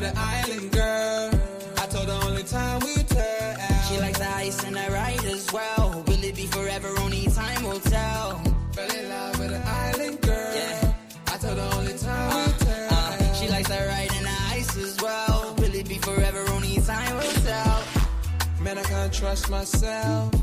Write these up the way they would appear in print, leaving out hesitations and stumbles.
with an island girl. I told her only time we tell. She likes the ice and the ride as well. Will it be forever? Only time will tell. Fell in love with an island girl. Yeah. I told her only time we tell. She likes the ride and the ice as well. Will it be forever? Only time will tell. Man, I can't trust myself.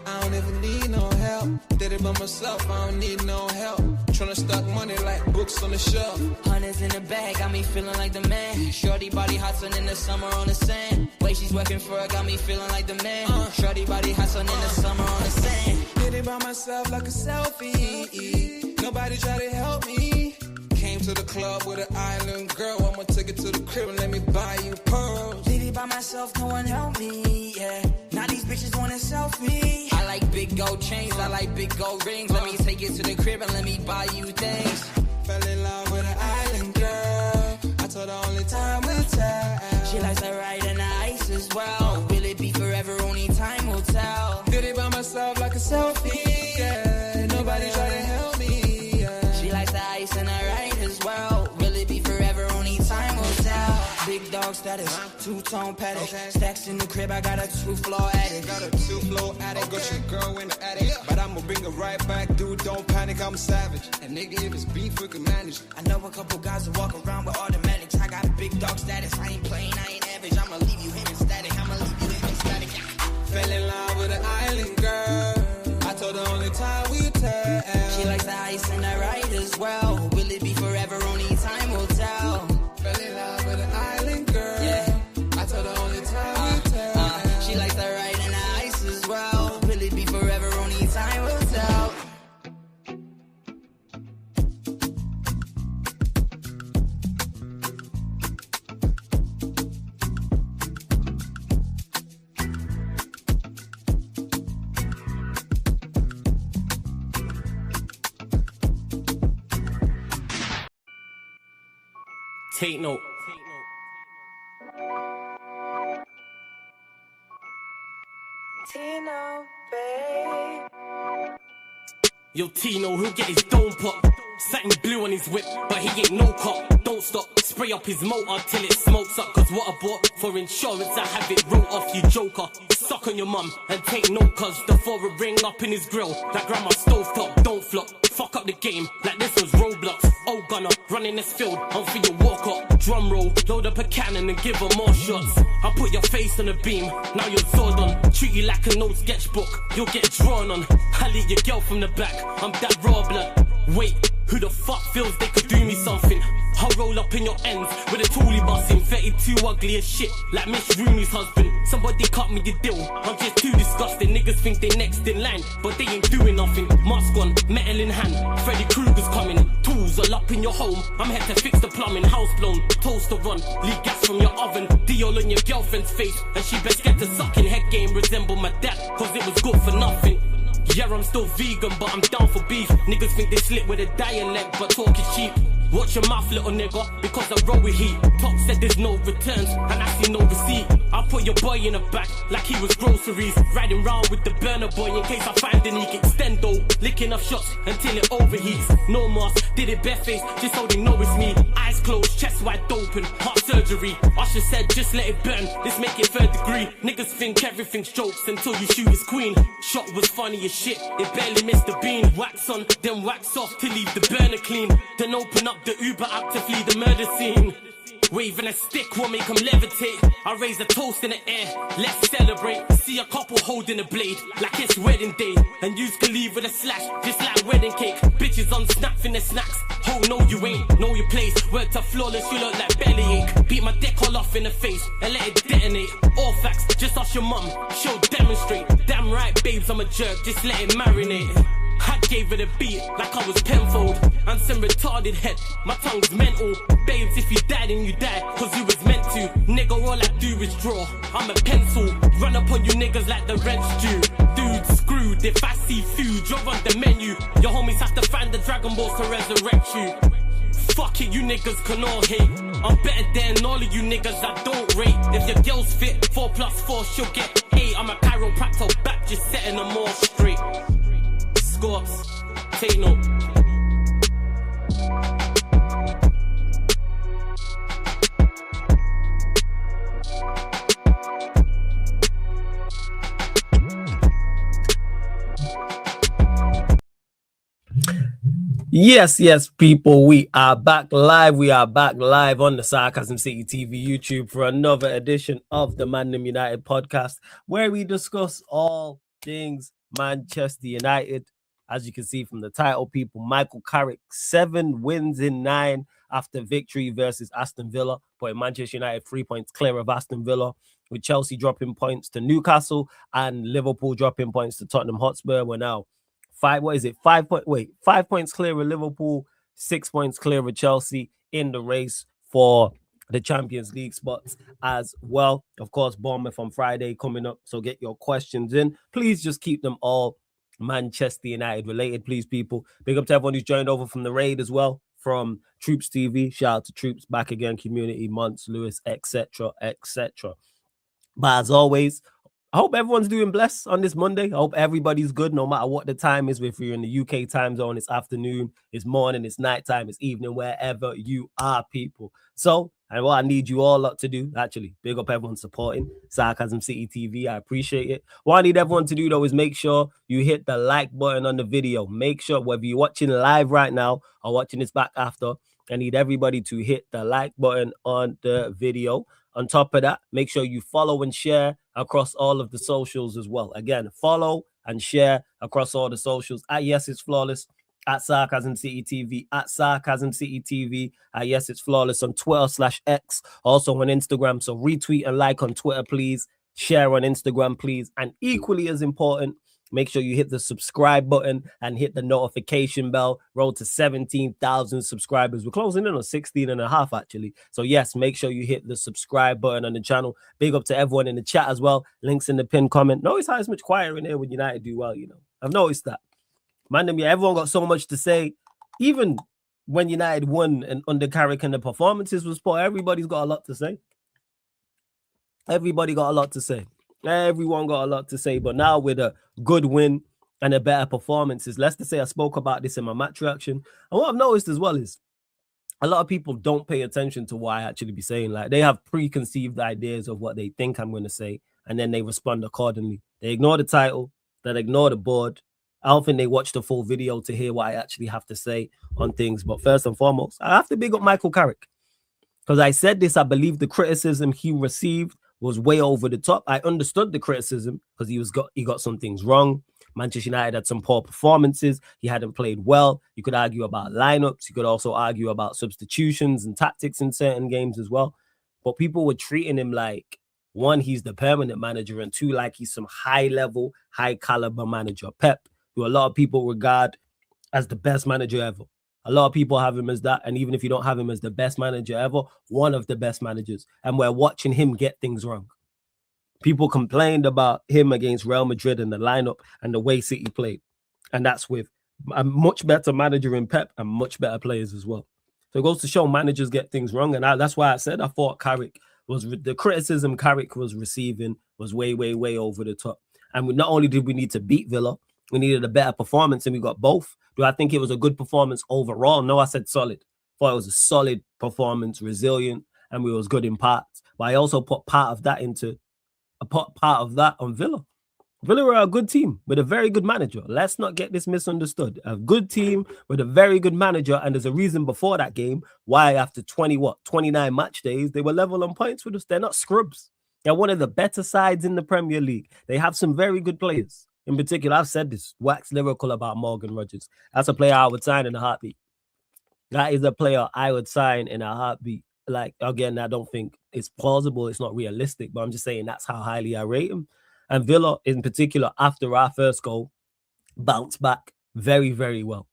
I don't even need no help. Did it by myself, I don't need no help. Tryna stack money like books on the shelf. Hundreds in the bag, got me feeling like the man. Shorty body hustling in the summer on the sand. Way she's working for it, got me feeling like the man. Shorty body hustling in the summer on the sand. Did it by myself like a selfie. Nobody try to help me. Came to the club with an island girl. I'ma take it to the crib and let me buy you pearls. Did it by myself, no one help me, yeah. Now these bitches want a selfie. I like big gold chains, I like big gold rings. Let me take it to the crib and let me buy you things. Fell in love with an island girl. I told her only time will tell. She likes the ride and the ice as well. Will it be forever? Only time will tell. Did it by myself like a selfie, yeah. Nobody try to help me, yeah. She likes the ice and the ride as well. Will it be forever? Only time will tell. Big dog status, two-tone paddock. Stacks in the crib, I got a two-floor attic. Got a two-floor attic, got your girl in the attic. But I'ma bring her right back, dude, don't panic, I'm savage. And nigga, if it's beef, we can manage. I know a couple guys who walk around with automatics. I got big dog status, I ain't playing, I ain't average. I'ma leave you hitting static, I'ma leave you hitting static. Fell in love with an island girl. I told her only time we tell. She likes the ice and the ride as well. Will it be forever? Only time will tell. Fell in love with an island girl. Yeah. I told her only time we tell. She likes the ride and the ice as well. Will it be forever? Only time will tell. Take note. Tino, babe. Yo, Tino, he'll get his dome pop. Satin blue on his whip, but he ain't no cop. Don't stop, spray up his motor till it smokes up. Cause what I bought for insurance, I have it wrote off, you joker. Suck on your mum and take note, cause the foreign ring up in his grill. Like grandma stovetop, don't flop. Fuck up the game, like this was Roblox. Oh gunner, running this field, I'm for your walk up. Drum roll, load up a cannon and give her more shots. I put your face on a beam, now you're sword on. Treat you like an old sketchbook, you'll get drawn on. I lead your girl from the back, I'm that raw blood. Wait, who the fuck feels they could do me something? I'll roll up in your ends with a toolie bussin'. 32 ugly as shit, like Miss Rooney's husband. Somebody cut me the deal, I'm just too disgusting. Niggas think they next in line, but they ain't doing nothing. Mask on, metal in hand, Freddy Krueger's coming. Tools all up in your home, I'm here to fix the plumbing. House blown, toaster run, leak gas from your oven. Deal on your girlfriend's face, and she best get to sucking. Head game resemble my dad, cause it was good for nothing. Yeah, I'm still vegan, but I'm down for beef. Niggas think they slip with a dialect, but talk is cheap. Watch your mouth, little nigga, because I roll with heat. Top said there's no returns, and I see no receipt. I put your boy in the back, like he was groceries. Riding round with the burner boy, in case I find any extendo. Licking up shots, until it overheats. No mask, did it barefaced, just so they know it's me. Eyes closed, chest wide open, heart surgery. Usher said, just let it burn, let's make it third degree. Niggas think everything's jokes, until you shoot his queen. Shot was funny as shit, it barely missed the beam. Wax on, then wax off, to leave the burner clean. Then open up the Uber app to flee the murder scene. Waving a stick will make them levitate. I raise a toast in the air, let's celebrate. See a couple holding a blade, like it's wedding day. And yous can leave with a slash, just like wedding cake. Bitches on snap in the snacks. Oh no you ain't, know your place. Word to flawless, you look like bellyache. Beat my dick all off in the face, and let it detonate. All facts, just ask your mum, she'll demonstrate. Damn right babes, I'm a jerk, just let it marinate. I gave it a beat like I was Penfold. And some retarded head, my tongue's mental. Babes, if you died and you died, cause you was meant to. Nigga, all I do is draw, I'm a pencil. Run up on you niggas like the rent's due. Dude, screwed, if I see food, you're on the menu. Your homies have to find the Dragon Balls to resurrect you. Fuck it, you niggas can all hate. I'm better than all of you niggas I don't rate. If your girl's fit, 4+4, she'll get 8. I'm a chiropractor back, just setting them all straight. Scorps, take note. Yes, people, we are back live. We are back live on the Sarcasm City TV YouTube for another edition of the Man United podcast, where we discuss all things Manchester United. As you can see from the title, people, Michael Carrick, 7 wins in 9 after victory versus Aston Villa, putting Manchester United 3 points clear of Aston Villa, with Chelsea dropping points to Newcastle and Liverpool dropping points to Tottenham Hotspur. We're now 5 points clear of Liverpool, 6 points clear of Chelsea in the race for the Champions League spots as well. Of course, Bournemouth on Friday coming up, so get your questions in. Please just keep them all Manchester United related, please, people. Big up to everyone who's joined over from the raid as well, from Troops TV. Shout out to Troops, back again, community, Monts, Lewis, etc. But as always, I hope everyone's doing blessed on this Monday. I hope everybody's good, no matter what the time is. If you're in the UK time zone, it's afternoon, it's morning, it's nighttime, it's evening, wherever you are, people. So, and what I need you all lot to do, actually, big up everyone supporting Sarcasm City TV. I appreciate it. What I need everyone to do, though, is make sure you hit the like button on the video. Make sure, whether you're watching live right now or watching this back after, I need everybody to hit the like button on the video. On top of that, make sure you follow and share across all of the socials as well. Again, follow and share across all the socials. At Yes It's Flawless, at Sarcasm City TV, at Sarcasm City TV, at Yes It's Flawless on Twitter/X, also on Instagram. So retweet and like on Twitter, please. Share on Instagram, please. And equally as important, make sure you hit the subscribe button and hit the notification bell. Road to 17,000 subscribers. We're closing in on 16 and a half, actually. So yes, make sure you hit the subscribe button on the channel. Big up to everyone in the chat as well. Links in the pinned comment. Notice how it's much quieter in here when United do well, you know. I've noticed that. Man, everyone got so much to say. Even when United won and under Carrick and the performances was poor, everybody's got a lot to say. Everybody got a lot to say. Everyone got a lot to say, but now with a good win and a better performances, let's just say I spoke about this in my match reaction. And what I've noticed as well is a lot of people don't pay attention to what I actually be saying. Like, they have preconceived ideas of what they think I'm going to say, and then they respond accordingly. They ignore the title, they ignore the board. I don't think they watch the full video to hear what I actually have to say on things. But first and foremost, I have to big up Michael Carrick, because I said this, I believe the criticism he received was way over the top. I understood the criticism because he got some things wrong. Manchester United had some poor performances. He hadn't played well. You could argue about lineups. You could also argue about substitutions and tactics in certain games as well. But people were treating him like, one, he's the permanent manager, and two, like he's some high-level, high-caliber manager. Pep, who a lot of people regard as the best manager ever. A lot of people have him as that, and even if you don't have him as the best manager ever, one of the best managers, and we're watching him get things wrong. People complained about him against Real Madrid and the lineup and the way City played, and that's with a much better manager in Pep and much better players as well. So it goes to show managers get things wrong, and that's why I said I thought Carrick was, the criticism Carrick was receiving was way, way, way over the top. And not only did we need to beat Villa, we needed a better performance, and we got both. Do I think it was a good performance overall? No, I said solid. Thought it was a solid performance, resilient, and we was good in parts. But I also put part of that on Villa. Villa are a good team with a very good manager. Let's not get this misunderstood. A good team with a very good manager, and there's a reason before that game why after 29 match days, they were level on points with us. They're not scrubs. They're one of the better sides in the Premier League. They have some very good players. In particular, I've said this, wax lyrical about Morgan Rogers. That's a player I would sign in a heartbeat. That is a player I would sign in a heartbeat. Like, again, I don't think it's plausible. It's not realistic, but I'm just saying that's how highly I rate him. And Villa, in particular, after our first goal, bounced back very, very well.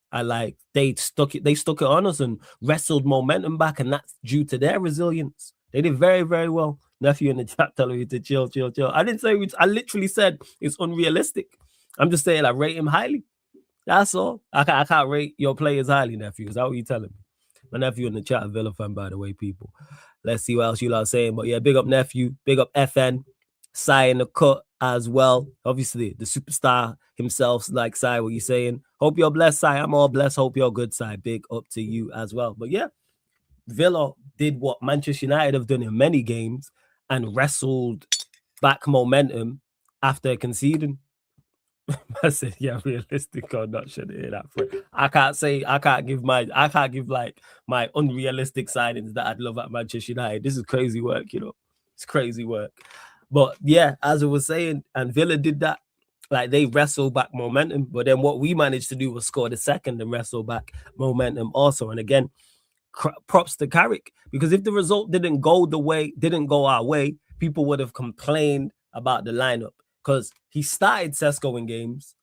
They stuck it on us and wrestled momentum back, and that's due to their resilience. They did very, very well. Nephew in the chat telling you to chill. I didn't say, I literally said it's unrealistic. I'm just saying I rate him highly. That's all. I can't rate your players highly, nephew. Is that what you're telling me? My nephew in the chat, a Villa fan, by the way, people. Let's see what else you lot are saying. But yeah, big up nephew, big up FN, Sai in the cut as well. Obviously, the superstar himself, like Sai, what you saying? Hope you're blessed, Sai. I'm all blessed. Hope you're good, Sai. Big up to you as well. But yeah, Villa did what Manchester United have done in many games and wrestled back momentum after conceding. I said, yeah, realistic or not, should hear that. I can't give like my unrealistic signings that I'd love at Manchester United. This is crazy work, you know. It's crazy work. But yeah, as I was saying, and Villa did that. Like they wrestled back momentum, but then what we managed to do was score the second and wrestle back momentum also. And again, props to Carrick, because if the result didn't go our way, people would have complained about the lineup, because he started Sesko in games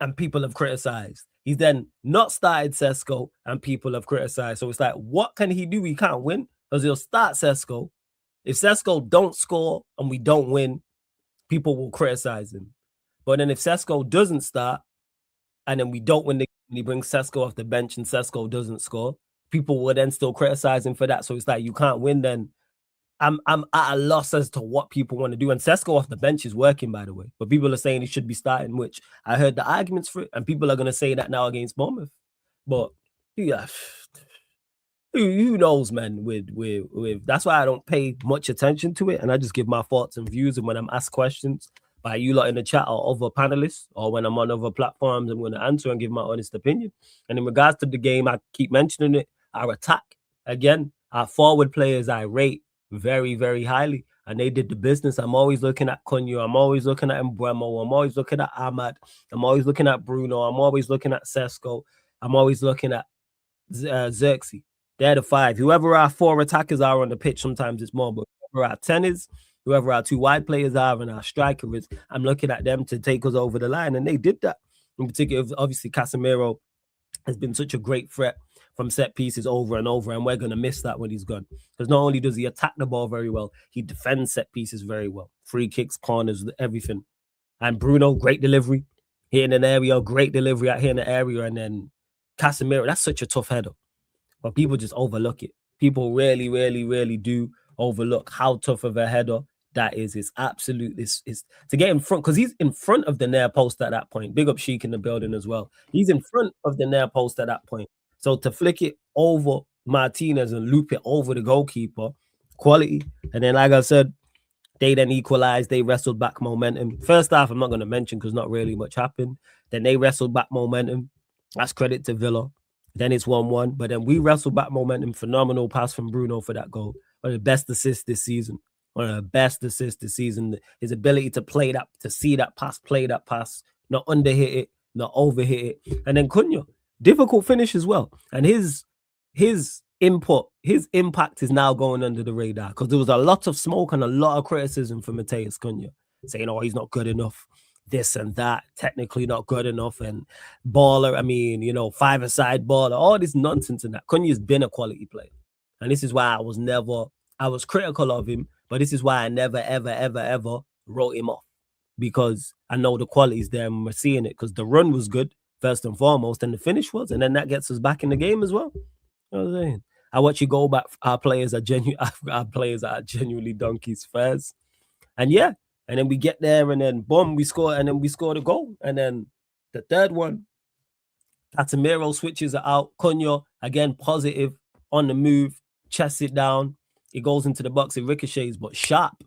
and people have criticized. He's then not started Sesko and people have criticized. So it's like, what can he do? He can't win because he'll start Sesko. If Sesko don't score and we don't win, people will criticize him. But then if Sesko doesn't start and then we don't win the game and he brings Sesko off the bench and Sesko doesn't score, people will then still criticize him for that. So it's like, you can't win then. I'm at a loss as to what people want to do. And Sesko off the bench is working, by the way. But people are saying he should be starting, which I heard the arguments for it. And people are going to say that now against Bournemouth. But yeah, who knows, man, with that's why I don't pay much attention to it. And I just give my thoughts and views. And when I'm asked questions by you lot in the chat or other panelists, or when I'm on other platforms, I'm going to answer and give my honest opinion. And in regards to the game, I keep mentioning it. Our attack, again, our forward players I rate very, very highly. And they did the business. I'm always looking at Cunha. I'm always looking at Mbeumo. I'm always looking at Ahmad. I'm always looking at Bruno. I'm always looking at Sesko. I'm always looking at Xerxes. They're the five. Whoever our four attackers are on the pitch, sometimes it's more, but whoever our 10 is, whoever our two wide players are, and our striker is, I'm looking at them to take us over the line. And they did that. In particular, obviously, Casemiro has been such a great threat from set pieces over and over, and we're going to miss that when he's gone. Because not only does he attack the ball very well, he defends set pieces very well. Free kicks, corners, everything. And Bruno, great delivery. Here in an area, great delivery out here in the area. And then Casemiro, that's such a tough header. But people just overlook it. People really, really, really do overlook how tough of a header that is. It's absolute. It's to get in front, because he's in front of the near post at that point. Big up Sheik in the building as well. He's in front of the near post at that point. So to flick it over Martinez and loop it over the goalkeeper, quality. And then, like I said, they then equalized. They wrestled back momentum. First half, I'm not going to mention because not really much happened. Then they wrestled back momentum. That's credit to Villa. Then it's 1-1. But then we wrestled back momentum. Phenomenal pass from Bruno for that goal. One of the best assists this season. One of the best assists this season. His ability to play that, to see that pass, play that pass, not underhit it, not overhit it. And then Cunha, difficult finish as well. And his impact is now going under the radar, because there was a lot of smoke and a lot of criticism for Matheus Cunha, saying, oh, he's not good enough, this and that, technically not good enough, and baller, I mean, you know, five-a-side baller, all this nonsense and that. Cunha's been a quality player. And this is why I was critical of him, but this is why I never, ever, ever, ever wrote him off, because I know the quality's there and we're seeing it, because the run was good, first and foremost, and the finish was, and then that gets us back in the game as well. You know what I'm saying? I watch you go back. Our players are genuinely donkeys first, and yeah, and then we get there, and then boom, we score, and then we score the goal, and then the third one, Casemiro switches it out. Cunha again, positive on the move, chests it down, it goes into the box, it ricochets, but sharp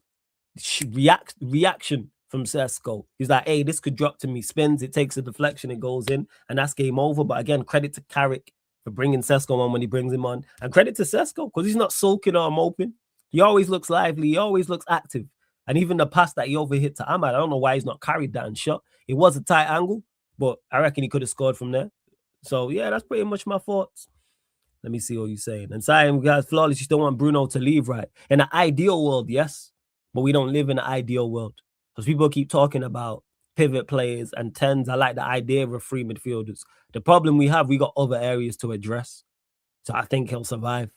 reaction from Sesko. He's like, hey, this could drop to me, spins, it takes a deflection, it goes in, and that's game over. But again, credit to Carrick for bringing Sesko on when he brings him on, and credit to Sesko because he's not sulking or moping. He always looks lively, he always looks active. And even the pass that he overhit to Ahmad, I don't know why he's not carried that and shot. It was a tight angle, but I reckon he could have scored from there. So yeah, that's pretty much my thoughts. Let me see what you're saying. And Simon, guys, flawless, you still want Bruno to leave, right? In an ideal world, yes, but we don't live in an ideal world, because people keep talking about pivot players and 10s. I like the idea of 3 midfielders. The problem we got other areas to address. So I think he'll survive,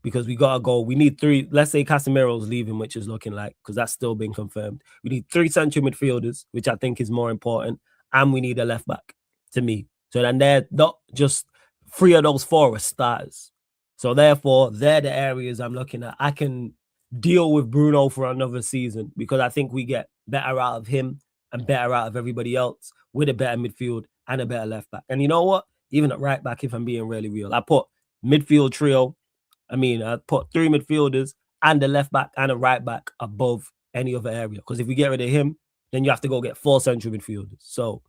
because we got to go. We need 3. Let's say Casemiro's leaving, which is looking like, because that's still been confirmed. We need 3 central midfielders, which I think is more important. And we need a left back, to me. So then they're not just 3 of those 4 are starters. So therefore, they're the areas I'm looking at. I can deal with Bruno for another season, because I think we get better out of him and better out of everybody else with a better midfield and a better left back. And you know what? Even at right back, if I'm being really real, I put midfield trio. I put 3 midfielders and a left back and a right back above any other area. Because if we get rid of him, then you have to go get 4 central midfielders. So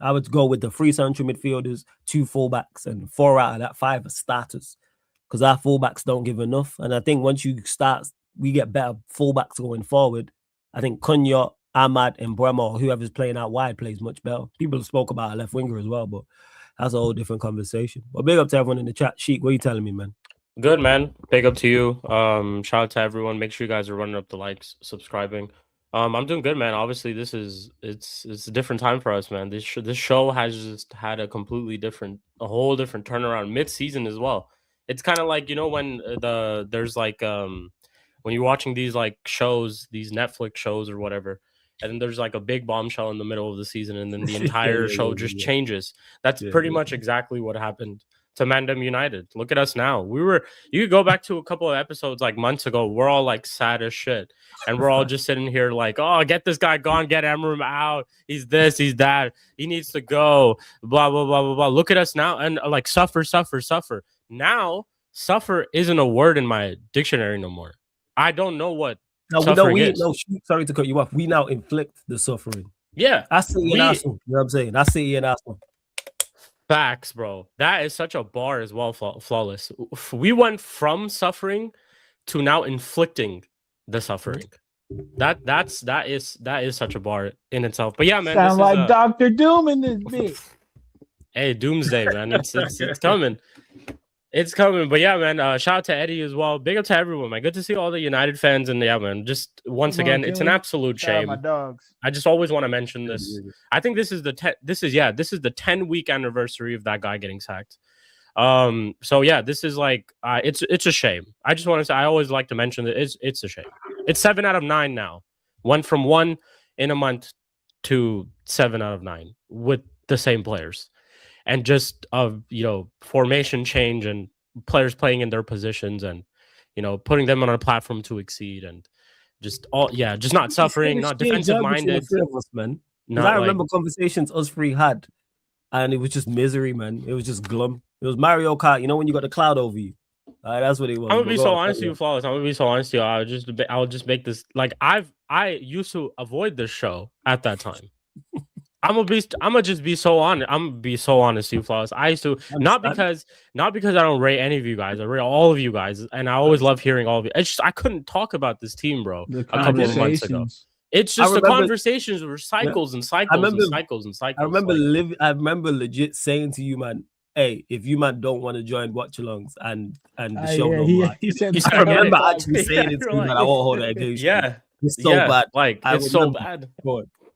I would go with the 3 central midfielders, 2 fullbacks, and 4 out of that 5 are starters. Because our fullbacks don't give enough. And I think once you start, we get better fullbacks going forward. I think Cunha, Ahmad, and Bremer, whoever's playing out wide, plays much better. People spoke about a left winger as well, but that's a whole different conversation. But big up to everyone in the chat. Sheik, what are you telling me, man? Good, man. Big up to you. Shout out to everyone. Make sure you guys are running up the likes, subscribing. I'm doing good, man. Obviously, it's a different time for us, man. This show has just had a whole different turnaround mid-season as well. It's kind of like, when there's like when you're watching these like shows, these Netflix shows or whatever, and then there's like a big bombshell in the middle of the season, and then the entire show just changes. That's pretty much exactly what happened to Mandem United. Look at us now. You could go back to a couple of episodes like months ago. We're all like sad as shit. And we're all just sitting here like, oh, get this guy gone, get Emram out. He's this, he's that. He needs to go. Blah, blah, blah, blah, blah. Look at us now and like suffer. Now, suffer isn't a word in my dictionary no more. I don't know what suffering is. Sorry to cut you off. We now inflict the suffering. Yeah. I see it in Arsenal. You know what I'm saying? I see it in Arsenal. Facts, bro. That is such a bar as well, Flawless. We went from suffering to now inflicting the suffering. That is such a bar in itself. But yeah, man, sound like Dr. Doom in this bitch. Hey, Doomsday, man. It's coming. It's coming. But yeah, man, shout out to Eddie as well. Big up to everyone, man. Good to see all the United fans. And yeah, man, just once again, it's an absolute shame. My dogs. I just always want to mention this. I think this is the 10-week anniversary of that guy getting sacked. So yeah, this is like it's a shame. I just want to say, I always like to mention that it's a shame. It's 7 out of 9 now. Went from 1 in a month to 7 out of 9 with the same players. And just formation change and players playing in their positions and putting them on a platform to exceed and just not suffering, not defensive minded. Man, I remember conversations us three had, and it was just misery, man. It was just glum. It was Mario Kart. When you got the cloud over you. That's what it was. I'm gonna be so honest to you, Flawless. I'm gonna be so honest to you. I'll just make this like I used to avoid this show at that time. I'm gonna just be so honest. I'm gonna be so honest to you, Flawless. I used to not because I don't rate any of you guys. I rate all of you guys, and I always love hearing all of you. It's just I couldn't talk about this team, bro. A couple of months ago. It's just the conversations were cycles and cycles and cycles and cycles. I remember legit saying to you, man, hey, if you man don't want to join watch-alongs and the show I remember actually saying it to you, man. I won't hold that against you. Yeah. It's so bad. Like, it's so bad.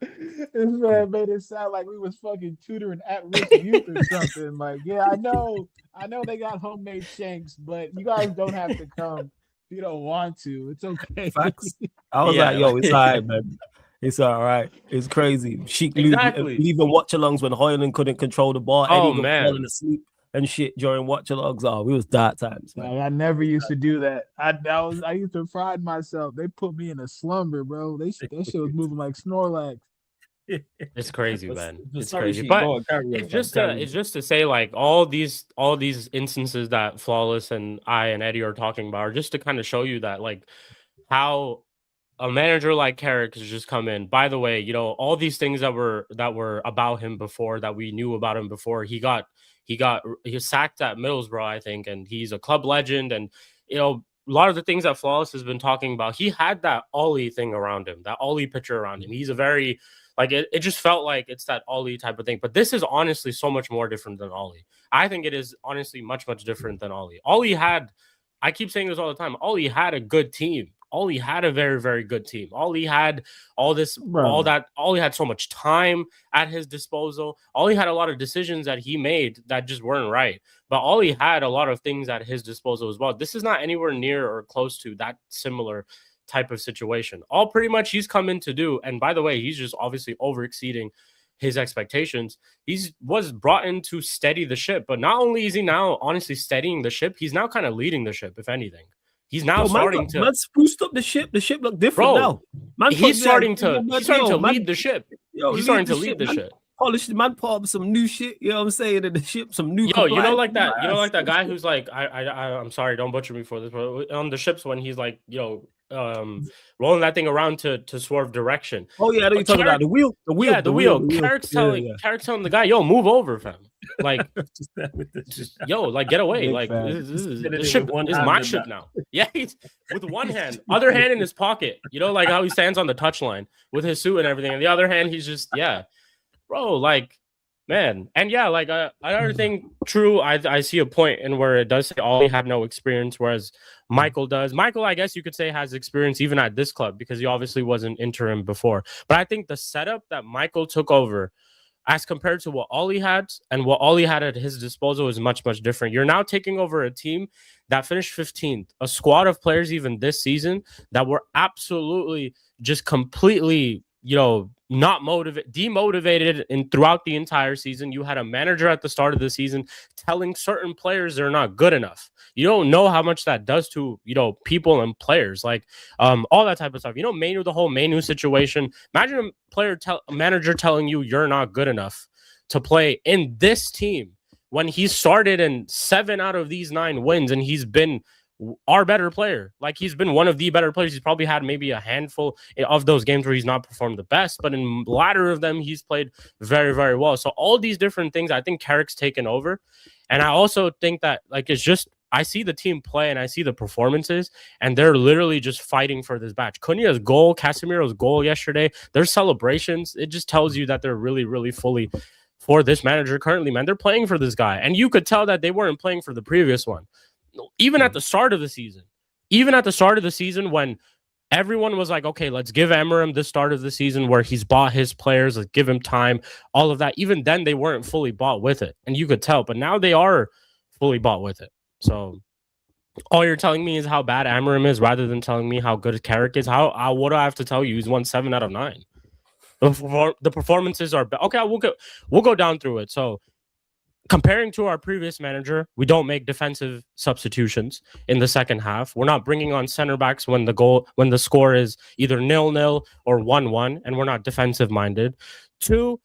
This man made it sound like we was fucking tutoring at-risk youth or something. Like, yeah, I know they got homemade shanks, but you guys don't have to come if you don't want to. It's okay. Facts. I was like, yo, it's all right, man. It's all right. It's crazy. Sheik leaving watch-alongs when Hoyland couldn't control the ball. Eddie falling asleep and shit during watch-alongs. Oh, we was dark times, man. I never used to do that. I used to pride myself. They put me in a slumber, bro. That shit was moving like Snorlax. It's crazy, man. It's crazy. But it's just to say, like, all these instances that Flawless and I and Eddie are talking about are just to kind of show you that, like, how a manager like Carrick has just come in. By the way, all these things that were about him before, that we knew about him before, he was sacked at Middlesbrough, I think, and he's a club legend. And a lot of the things that Flawless has been talking about, he had that Ollie thing around him, that Ollie picture around him. He's a very it just felt like it's that Ollie type of thing. But this is honestly so much more different than Ollie. I think it is honestly much, much different than Ollie. Ollie had, I keep saying this all the time, Ollie had a good team. Ollie had a very, very good team. Ollie had Ollie had so much time at his disposal. Ollie had a lot of decisions that he made that just weren't right. But Ollie had a lot of things at his disposal as well. This is not anywhere near or close to that similar type of situation. All pretty much he's come in to do, and by the way, he's just obviously over exceeding his expectations. Was brought in to steady the ship, but not only is he now honestly steadying the ship, he's now kind of leading the ship, if anything. He's now starting to. Man spruced up the ship. The ship look different now. Man, he's starting to lead the ship. He's starting to lead the ship. Polished man, put up some new shit. You know what I'm saying? In the ship, some new. Like that. Like that guy who's like, I'm sorry, don't butcher me for this, but on the ships when he's like, rolling that thing around to swerve direction. Oh yeah, I know you're talking about the wheel. Yeah, the wheel. Carrick's telling the guy, "Yo, move over, fam." Like, yo, like get away. Like this ship is my ship now. Yeah, he's with one hand, other hand in his pocket. You know, like how he stands on the touchline with his suit and everything, and the other hand, he's just bro, like. Man, and like another thing, true. I see a point in where it does say Ollie had no experience, whereas Michael does. Michael, I guess you could say, has experience even at this club because he obviously wasn't interim before. But I think the setup that Michael took over, as compared to what Ollie had and what Ollie had at his disposal, is much, much different. You're now taking over a team that finished 15th, a squad of players even this season that were absolutely just completely, not demotivated throughout the entire season. You had a manager at the start of the season telling certain players they're not good enough. You don't know how much that does to, people and players, like all that type of stuff. The whole Manu situation. Imagine a manager telling you you're not good enough to play in this team when he started in 7 out of these 9 wins and he's been our better player. Like, he's been one of the better players. He's probably had maybe a handful of those games where he's not performed the best, but in latter of them, he's played very, very well. So all these different things, I think Carrick's taken over. And I also think that, like, it's just, I see the team play and I see the performances, and they're literally just fighting for this batch. Cunha's goal, Casemiro's goal yesterday, their celebrations, it just tells you that they're really, really fully for this manager currently, man. They're playing for this guy. And you could tell that they weren't playing for the previous one. Even at the start of the season, when everyone was like, okay, let's give Emeram the start of the season where he's bought his players, let's give him time, all of that. Even then, they weren't fully bought with it. And you could tell, but now they are fully bought with it. So all you're telling me is how bad Emeram is rather than telling me how good Carrick is. What do I have to tell you? He's won 7 out of 9. The performances are okay. We'll go down through it. So, comparing to our previous manager, we don't make defensive substitutions in the second half. We're not bringing on center backs when the score is either 0-0 or 1-1, and we're not defensive minded. 2,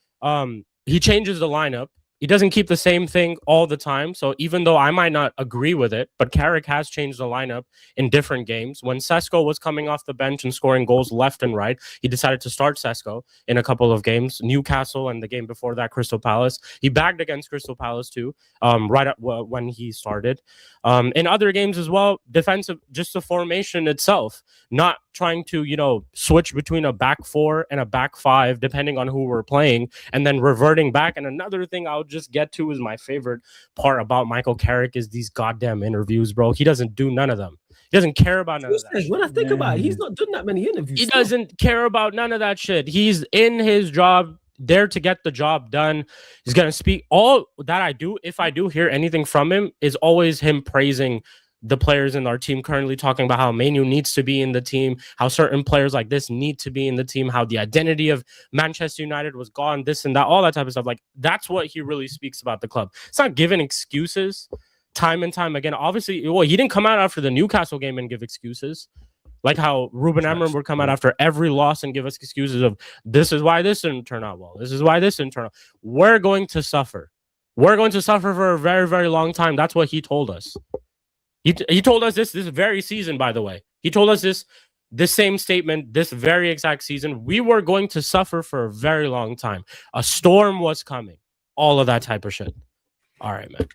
he changes the lineup. He doesn't keep the same thing all the time. So even though I might not agree with it, but Carrick has changed the lineup in different games. When Sesko was coming off the bench and scoring goals left and right, he decided to start Sesko in a couple of games. Newcastle and the game before that, Crystal Palace. He bagged against Crystal Palace too, when he started. In other games as well, defensive, just the formation itself, not trying to, switch between a back 4 and a back 5, depending on who we're playing, and then reverting back. And another thing I'll just get to is my favorite part about Michael Carrick is these goddamn interviews, bro. He doesn't do none of them. He doesn't care about none of that. When I think about it, he's not done that many interviews. He doesn't care about none of that shit. He's in his job, there to get the job done. He's going to speak. All that I do, if I do hear anything from him, is always him praising the players in our team, currently talking about how Manu needs to be in the team, how certain players like this need to be in the team, how the identity of Manchester United was gone, this and that, all that type of stuff. Like, that's what he really speaks about the club. It's not giving excuses time and time again. Obviously, he didn't come out after the Newcastle game and give excuses. Like how Ruben Amorim would come out after every loss and give us excuses of, this is why this didn't turn out well. This is why this didn't turn out. We're going to suffer. We're going to suffer for a very, very long time. That's what he told us. He told us this very season, by the way. He told us this same statement, this very exact season. We were going to suffer for a very long time. A storm was coming. All of that type of shit. All right, man.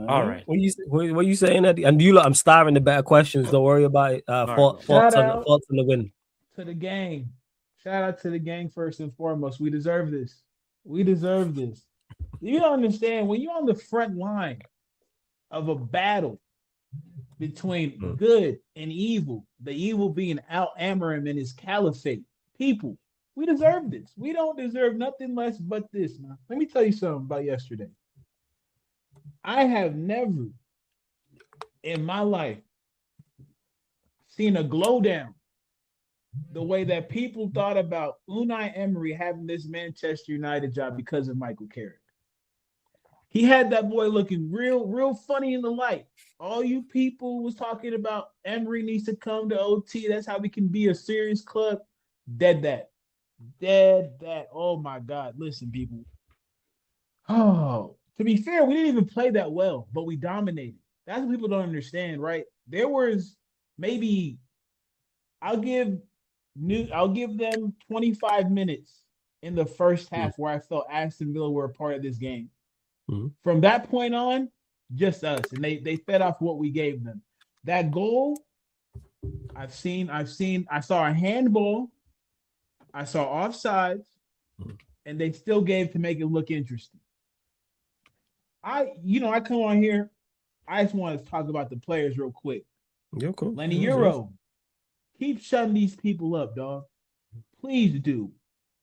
All right. What are you saying, Eddie? And I'm starving the better questions. Don't worry about it. Thoughts on the win. To the gang. Shout out to the gang first and foremost. We deserve this. You don't understand, when you're on the front line of a battle between good and evil, the evil being Amorim and his caliphate, people, we deserve this. We don't deserve nothing less but this, man. Let me tell you something about yesterday. I have never in my life seen a glow down the way that people thought about Unai Emery having this Manchester United job because of Michael Carrick. He had that boy looking real funny in the light. All you people was talking about Emery needs to come to OT. That's how we can be a serious club. Dead that. Oh my God. Listen, people. Oh, to be fair, we didn't even play that well, but we dominated. That's what people don't understand, right? There was maybe I'll give them 25 minutes in the first half where I felt Aston Villa were a part of this game. Mm-hmm. From that point on, just us, and they fed off what we gave them. That goal, I saw a handball, I saw offsides, and they still gave to make it look interesting. I come on here, I just want to talk about the players real quick. Yeah, cool. Lenny Euro, keep shutting these people up, dog. Please do,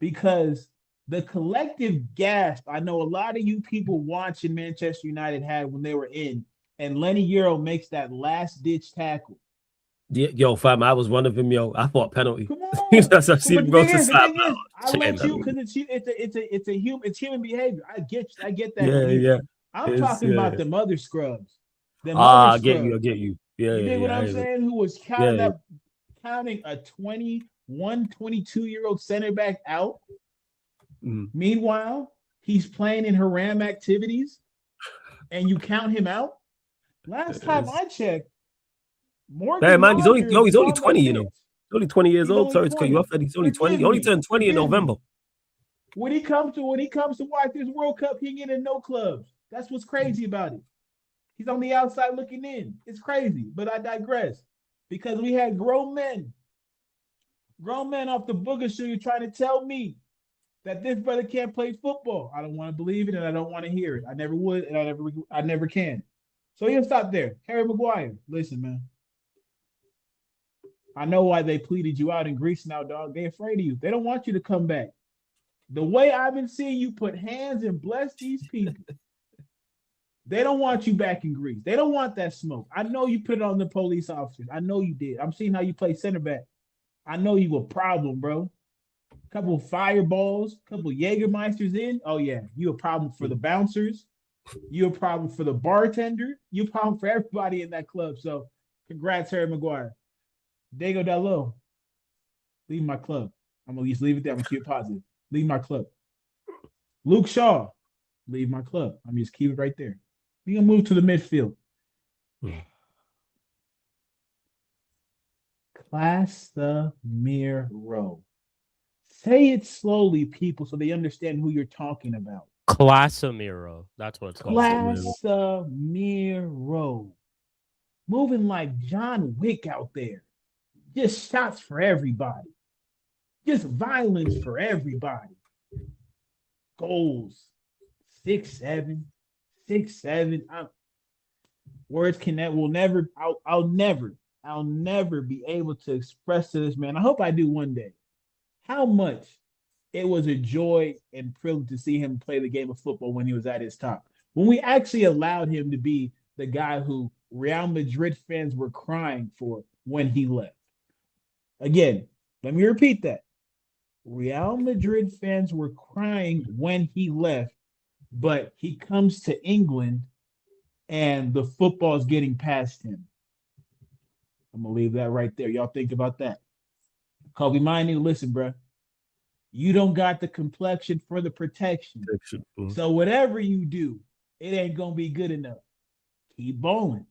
because the collective gasp I know a lot of you people watching Manchester United had when they were in, and Lenny Euro makes that last-ditch tackle. Yeah, yo, fam, I was one of them, yo. I thought penalty. Come on. That's I've seen him go to slap. I let you because it's human behavior. I get that. Yeah. I'm talking about them other scrubs. I get you. Yeah, you dig what I'm saying? Who was counting a 21, 22-year-old center back out? Meanwhile, he's playing in Haram activities, and you count him out. Last time I checked, Morgan. Man, he's only 20, you know. He's only 20 years old. Sorry to cut you off, Eddie. He's only 20. He only turned 20 in November. When he comes to watch this World Cup, he ain't in no clubs. That's what's crazy about it. He's on the outside looking in. It's crazy, but I digress. Because we had grown men off the booger sugar trying to tell me that this brother can't play football. I don't want to believe it, and I don't want to hear it. I never would, and I never can. So he'll stop there. Harry Maguire, listen, man. I know why they pleaded you out in Greece now, dog. They're afraid of you. They don't want you to come back. The way I've been seeing you put hands and bless these people, they don't want you back in Greece. They don't want that smoke. I know you put it on the police officers. I know you did. I'm seeing how you play center back. I know you a problem, bro. Couple fireballs, couple Jägermeisters in. Oh, yeah. You a problem for the bouncers. You a problem for the bartender. You a problem for everybody in that club. So congrats, Harry Maguire. Diego Dalot, leave my club. I'm going to just leave it there. I'm going to keep it positive. Leave my club. Luke Shaw, leave my club. I'm just keep it right there. We're going to move to the midfield. Casemiro. Say it slowly, people, so they understand who you're talking about. Casemiro. That's what it's called. Casemiro. Moving like John Wick out there. Just shots for everybody. Just violence for everybody. Goals. 6'7". 6'7". Words will never, I'll never be able to express to this man. I hope I do one day. How much it was a joy and privilege to see him play the game of football when he was at his top. When we actually allowed him to be the guy who Real Madrid fans were crying for when he left. Again, let me repeat that. Real Madrid fans were crying when he left, but he comes to England and the football is getting past him. I'm going to leave that right there. Y'all think about that. Kobe Minor, listen, bro. You don't got the complexion for the protection. So whatever you do, it ain't going to be good enough. Keep balling.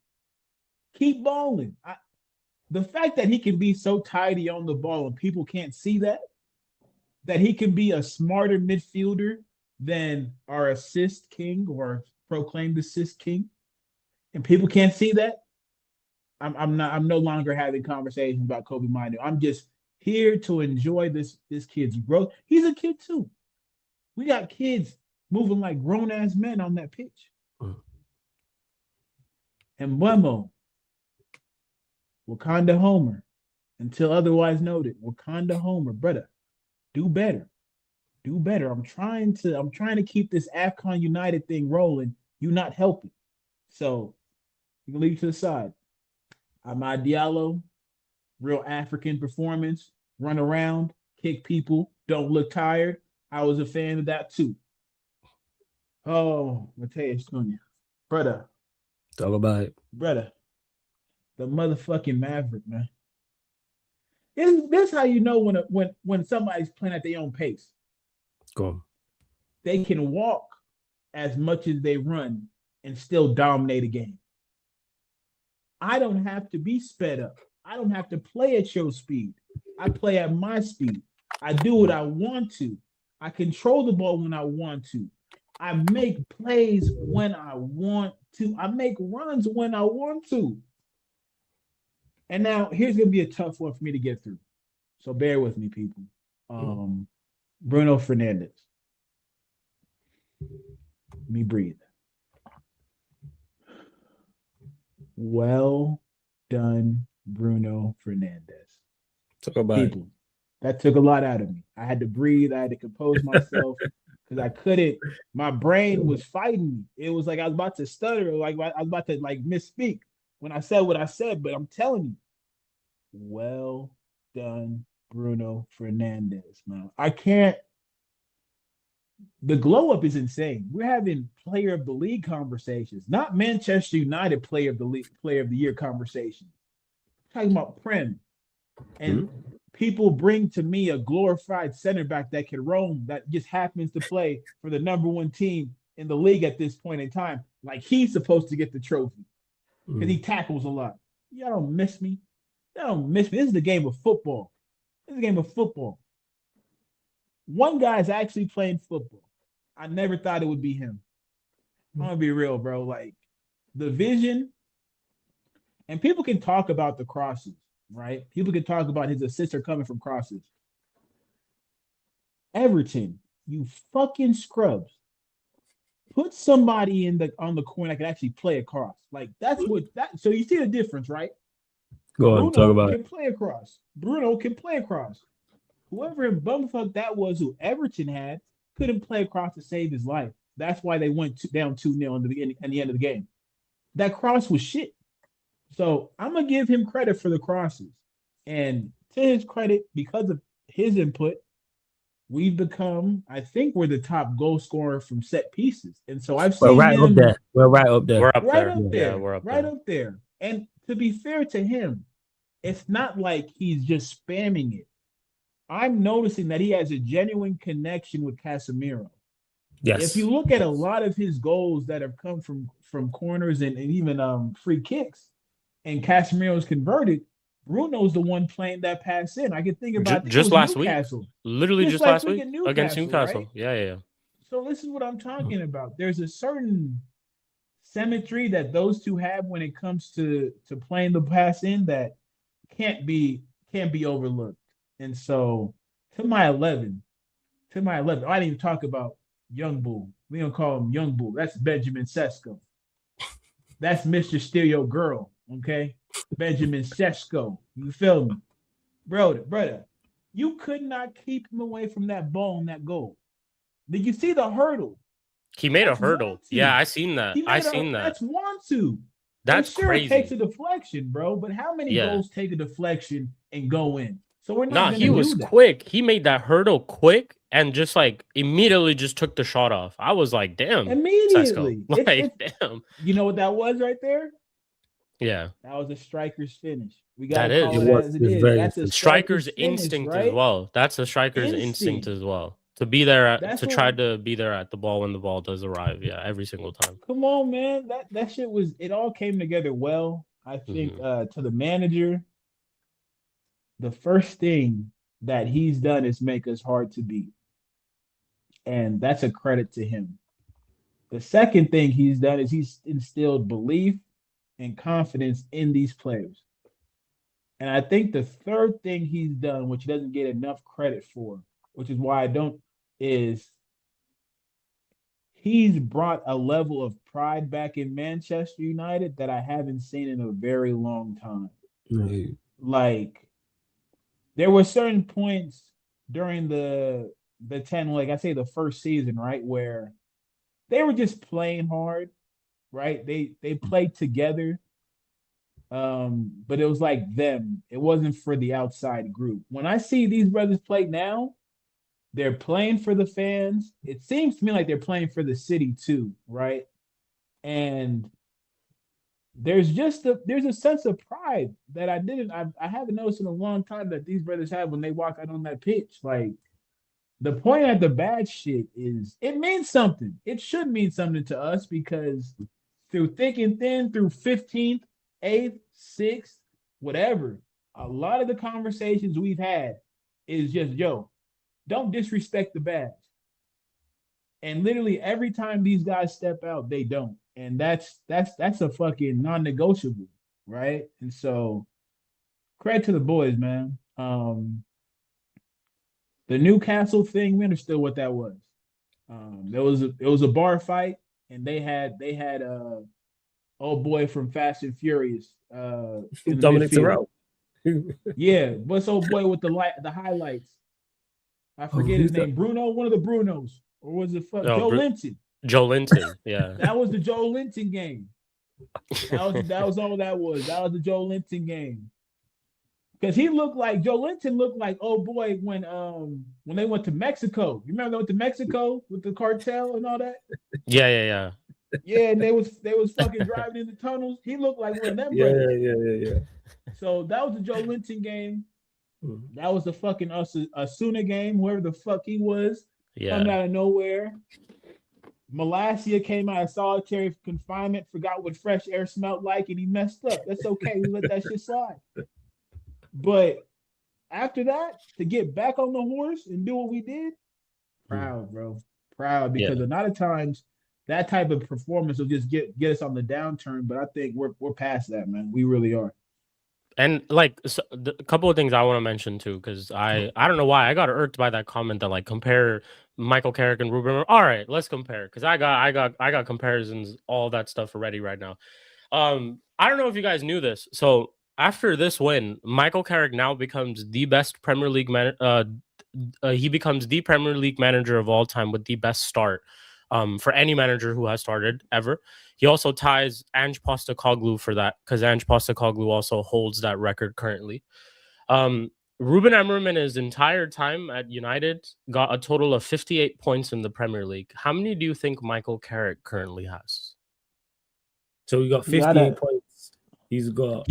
Keep balling. The fact that he can be so tidy on the ball and people can't see that he can be a smarter midfielder than our assist king or proclaimed assist king, and people can't see that, I'm no longer having conversations about Kobe Minu. I'm just here to enjoy this kid's growth. He's a kid too. We got kids moving like grown-ass men on that pitch. And Mbeumo, Wakanda Homer, until otherwise noted. Wakanda Homer, brother, do better. Do better. I'm trying to keep this AFCON United thing rolling. You not helping. So you can leave it to the side. Amad Diallo, real African performance. Run around, kick people, don't look tired. I was a fan of that too. Oh, Mateus Cunha. Brother. Talk about it. Brother. The motherfucking Maverick, man. This how you know when somebody's playing at their own pace. Go on. They can walk as much as they run and still dominate a game. I don't have to be sped up. I don't have to play at your speed. I play at my speed. I do what I want to. I control the ball when I want to. I make plays when I want to. I make runs when I want to. And now here's going to be a tough one for me to get through. So bear with me, people. Bruno Fernandes. Let me breathe. Well done, Bruno Fernandes. Talk about people. That took a lot out of me. I had to breathe. I had to compose myself because I couldn't. My brain was fighting me. It was like I was about to stutter, like I was about to misspeak when I said what I said. But I'm telling you, well done, Bruno Fernandes, man. I can't. The glow up is insane. We're having player of the league conversations, not Manchester United player of the year conversations. I'm talking about Prem. And people bring to me a glorified center back that can roam, that just happens to play for the number one team in the league at this point in time. Like he's supposed to get the trophy because he tackles a lot. Y'all don't miss me. Y'all don't miss me. This is the game of football. This is a game of football. One guy's actually playing football. I never thought it would be him. I'm gonna be real, bro. Like the vision, and people can talk about the crosses, right? People can talk about his assists are coming from crosses. Everton, you fucking scrubs. Put somebody on the corner that can actually play across. Like that's what that. So you see the difference, right? Go on, talk about it. Can play across. Bruno can play across. Whoever in bumfuck that was who Everton had couldn't play across to save his life. That's why they went down 2-0 in the beginning and the end of the game. That cross was shit. So I'm gonna give him credit for the crosses. And to his credit, because of his input, we've become, I think we're the top goal scorer from set pieces. And so I've seen up there. We're right up there. We're up right there. Up there. Yeah, we're up right there. Up there. And to be fair to him, it's not like he's just spamming it. I'm noticing that he has a genuine connection with Casemiro. Yes. If you look at a lot of his goals that have come from corners and even free kicks, and Casemiro's converted, Bruno's the one playing that pass in. I can think about just last Newcastle. week. Literally just last week against Newcastle. Right? Yeah. So this is what I'm talking about. There's a certain symmetry that those two have when it comes to playing the pass in that can't be overlooked. And so to my 11, I didn't even talk about Young Bull. We don't call him Young Bull. That's Benjamin Sesko. That's Mr. Steal Your Girl, okay? Benjamin Sesko. You feel me? Brother, you could not keep him away from that ball and that goal. Did you see the hurdle? He made a hurdle. Yeah, I seen that. That's want to. That's crazy. It takes a deflection, bro. But how many goals take a deflection and go in? So we're not. He was quick. He made that hurdle quick and just immediately just took the shot off. I was like, damn. Immediately. Damn. You know what that was right there? Yeah. That was a striker's finish. We got that call it as it is. That's a striker's instinct finish, right? as well. That's a striker's instinct as well. To be there try to be there at the ball when the ball does arrive. Yeah, every single time. Come on, man. That shit was, it all came together well. I think to the manager, the first thing that he's done is make us hard to beat. And that's a credit to him. The second thing he's done is he's instilled belief and confidence in these players. And I think the third thing he's done, which he doesn't get enough credit for, which is why I don't, is he's brought a level of pride back in Manchester United that I haven't seen in a very long time. Mm-hmm. Like, there were certain points during the 10, like I say, the first season, right, where they were just playing hard, right? They played together, but it was like them. It wasn't for the outside group. When I see these brothers play now, they're playing for the fans. It seems to me like they're playing for the city too, right? And there's a sense of pride that I haven't noticed in a long time that these brothers have when they walk out on that pitch. Like, the point at the bad shit is it means something. It should mean something to us because through thick and thin, through 15th, 8th, 6th, whatever, a lot of the conversations we've had is just, yo, don't disrespect the badge. And literally every time these guys step out, they don't. And that's a fucking non-negotiable, right? And so credit to the boys, man. The Newcastle thing, we understood what that was. It was a bar fight, and they had old boy from Fast and Furious in the Dominic midfield. Toretto. Yeah, what's old boy with the highlights? I forget his name. Bruno, one of the Brunos, or was it Joe Linton? Joe Linton, yeah. That was the Joe Linton game. That was all that was. That was the Joe Linton game. Because Joe Linton looked like old boy when they went to Mexico. You remember they went to Mexico with the cartel and all that? Yeah. Yeah, and they was fucking driving in the tunnels. He looked like one of them. Yeah. So that was the Joe Linton game. That was the fucking Asuna game, whoever the fuck he was, coming out of nowhere. Malasia came out of solitary confinement, forgot what fresh air smelled like, and he messed up. That's okay. We let that shit slide. But after that, to get back on the horse and do what we did, proud, bro. Proud, because a lot of times that type of performance will just get us on the downturn. But I think we're past that, man. We really are. And like a couple of things I want to mention too, because I don't know why I got irked by that comment that like compare Michael Carrick and Ruben. All right, let's compare, because I got comparisons, all that stuff already right now. I don't know if you guys knew this. So after this win, Michael Carrick now becomes the best Premier League he becomes the Premier League manager of all time with the best start for any manager who has started ever. He also ties Ange Postecoglou for that, because Ange Postecoglou also holds that record currently. Ruben Amorim in his entire time at United got a total of 58 points in the Premier League. How many do you think Michael Carrick currently has? So he got 58 points. He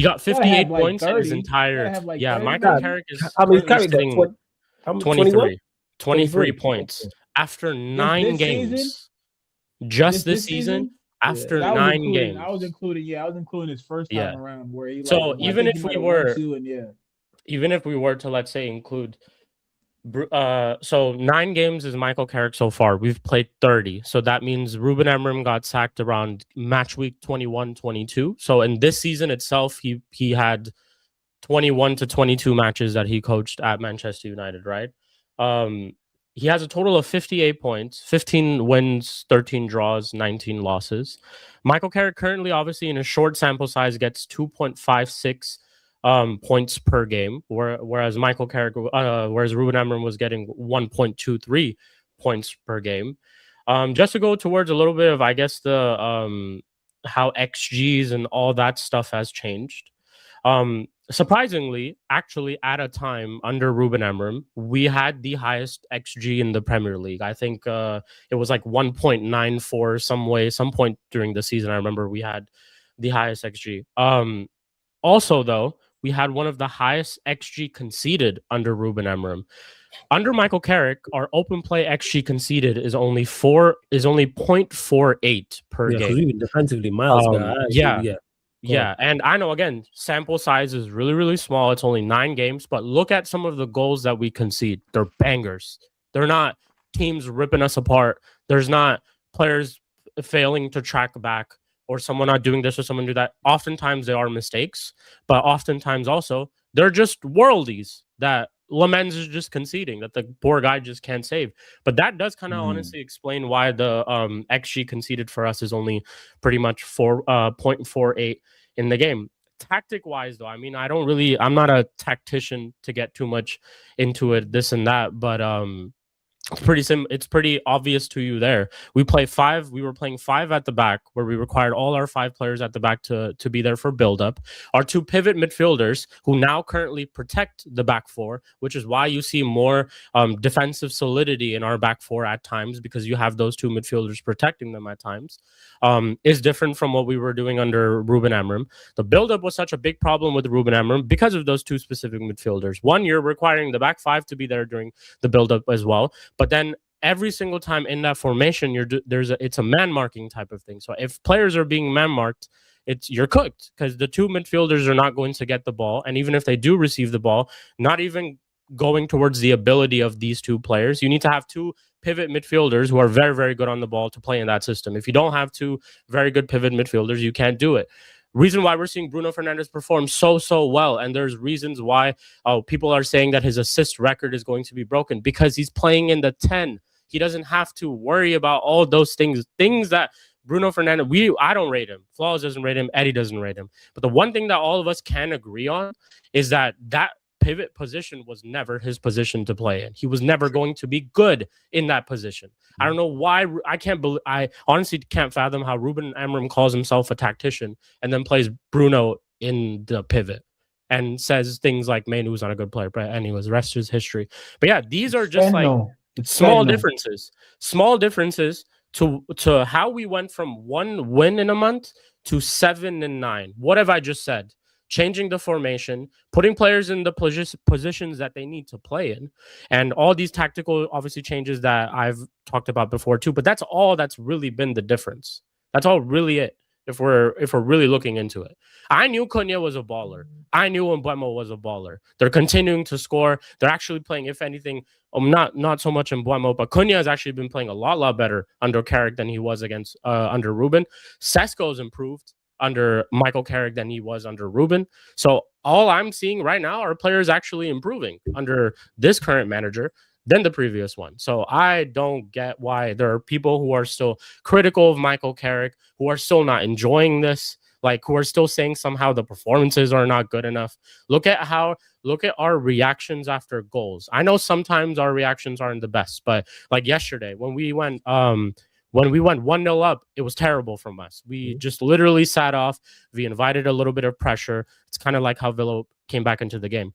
got 58 points in his entire. Michael Carrick is sitting 23 points after 9 games. Just this season, after 9 games. I was including his first time around where he. So even if we were to, let's say, include, so 9 games is Michael Carrick so far. We've played 30, so that means Ruben Amorim got sacked around match week 21, 22. So in this season itself, he had 21 to 22 matches that he coached at Manchester United, right? He has a total of 58 points, 15 wins, 13 draws, 19 losses. Michael Carrick currently, obviously, in a short sample size, gets 2.56 points per game, whereas Ruben Amorim was getting 1.23 points per game. Just to go towards a little bit of, I guess, the how XGs and all that stuff has changed. Surprisingly, actually, at a time under Ruben Amorim, we had the highest XG in the Premier League. I think it was like 1.94 some point during the season. I remember we had the highest XG. Also, though, we had one of the highest XG conceded under Ruben Amorim. Under Michael Carrick, our open play XG conceded is only 0.48 per game. Because even defensively, miles. Yeah, and I know, again, sample size is really, really small. It's only 9 games, but look at some of the goals that we concede. They're bangers. They're not teams ripping us apart. There's not players failing to track back or someone not doing this or someone do that. Oftentimes they are mistakes, but oftentimes also they're just worldies that Lamens is just conceding, that the poor guy just can't save. But that does kind of honestly explain why the XG conceded for us is only pretty much 0.48 in the game. Tactic wise, though, I mean, I'm not a tactician to get too much into it, this and that, but it's pretty obvious to you there. We were playing 5 at the back, where we required all our 5 players at the back to be there for build-up. Our 2 pivot midfielders, who now currently protect the back 4, which is why you see more defensive solidity in our back 4 at times, because you have those 2 midfielders protecting them at times, is different from what we were doing under Ruben Amorim. The build-up was such a big problem with Ruben Amorim because of those 2 specific midfielders. One, you're requiring the back 5 to be there during the build-up as well. But then every single time in that formation, it's a man marking type of thing. So if players are being man marked, you're cooked, because the two midfielders are not going to get the ball, and even if they do receive the ball, not even going towards the ability of these two players. You need to have two pivot midfielders who are very, very good on the ball to play in that system. If you don't have two very good pivot midfielders, you can't do it. Reason why we're seeing Bruno Fernandes perform so well, and there's reasons why people are saying that his assist record is going to be broken, because he's playing in the 10. He doesn't have to worry about all those things that Bruno Fernandes, I don't rate him. Flawless doesn't rate him. Eddie doesn't rate him. But the one thing that all of us can agree on is that pivot position was never his position to play in. He was never going to be good in that position. I don't know why. I honestly can't fathom how Ruben Amorim calls himself a tactician and then plays Bruno in the pivot and says things like Mainu's not a good player. But anyways, the rest is history. But yeah, these are just small differences to how we went from 1 win in a month to 7 and 9. What have I just said? Changing the formation, putting players in the positions that they need to play in, and all these tactical, obviously, changes that I've talked about before too. But that's all that's really been the difference. That's all really it. If we're really looking into it, I knew Cunha was a baller. I knew Mbeumo was a baller. They're continuing to score. They're actually playing, if anything, not so much Mbeumo, but Cunha has actually been playing a lot better under Carrick than he was against under Ruben. Sesko's improved under Michael Carrick than he was under Ruben. So all I'm seeing right now are players actually improving under this current manager than the previous one. So I don't get why there are people who are still critical of Michael Carrick, who are still not enjoying this, like who are still saying somehow the performances are not good enough. Look at our reactions after goals. I know sometimes our reactions aren't the best, but like yesterday when we went 1-0 up, it was terrible from us. We just literally sat off. We invited a little bit of pressure. It's kind of like how Villa came back into the game.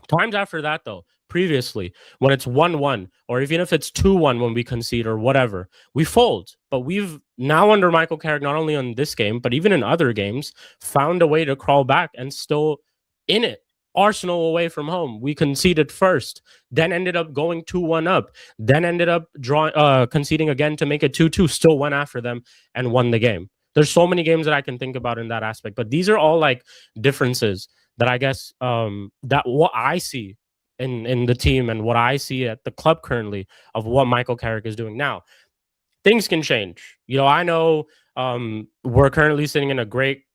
Times after that, though, previously, when it's 1-1, or even if it's 2-1 when we concede or whatever, we fold. But we've now, under Michael Carrick, not only on this game, but even in other games, found a way to crawl back and still in it. Arsenal away from home, we conceded first, then ended up going 2-1 up, then ended up conceding again to make it 2-2, still went after them and won the game. There's so many games that I can think about in that aspect, but these are all like differences that I guess that what I see in the team and what I see at the club currently of what Michael Carrick is doing. Now, things can change. I know we're currently sitting in a great,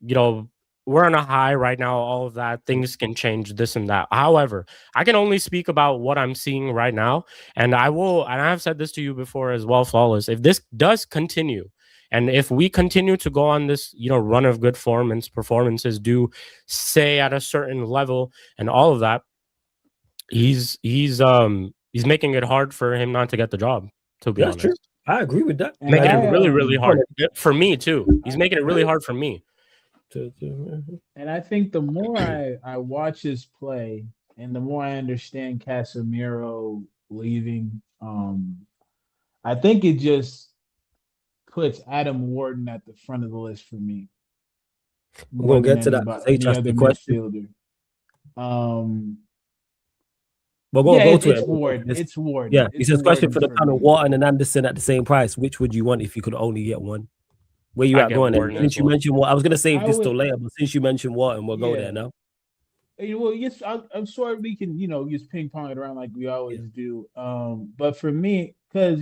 we're on a high right now, all of that. Things can change, this and that. However, I can only speak about what I'm seeing right now. And I've said this to you before as well, Flawless. If this does continue, and if we continue to go on this, run of good form and performances do stay at a certain level and all of that, he's making it hard for him not to get the job, to be honest. True. I agree with that. Making it really, really hard for me too. He's making it really hard for me. And I think the more I watch his play and the more I understand Casemiro leaving, I think it just puts Adam Wharton at the front of the list for me. We'll get to that. Any other midfielder. We'll go to it. It's Wharton. Yeah, he says question for the panel: Wharton and Anderson at the same price. Which would you want if you could only get one? Where you at going? Since you mentioned what I was going to save this till later, but since you mentioned Wharton, we'll go there now. Well, yes, I'm sure we can, just ping pong it around like we always do. But for me, because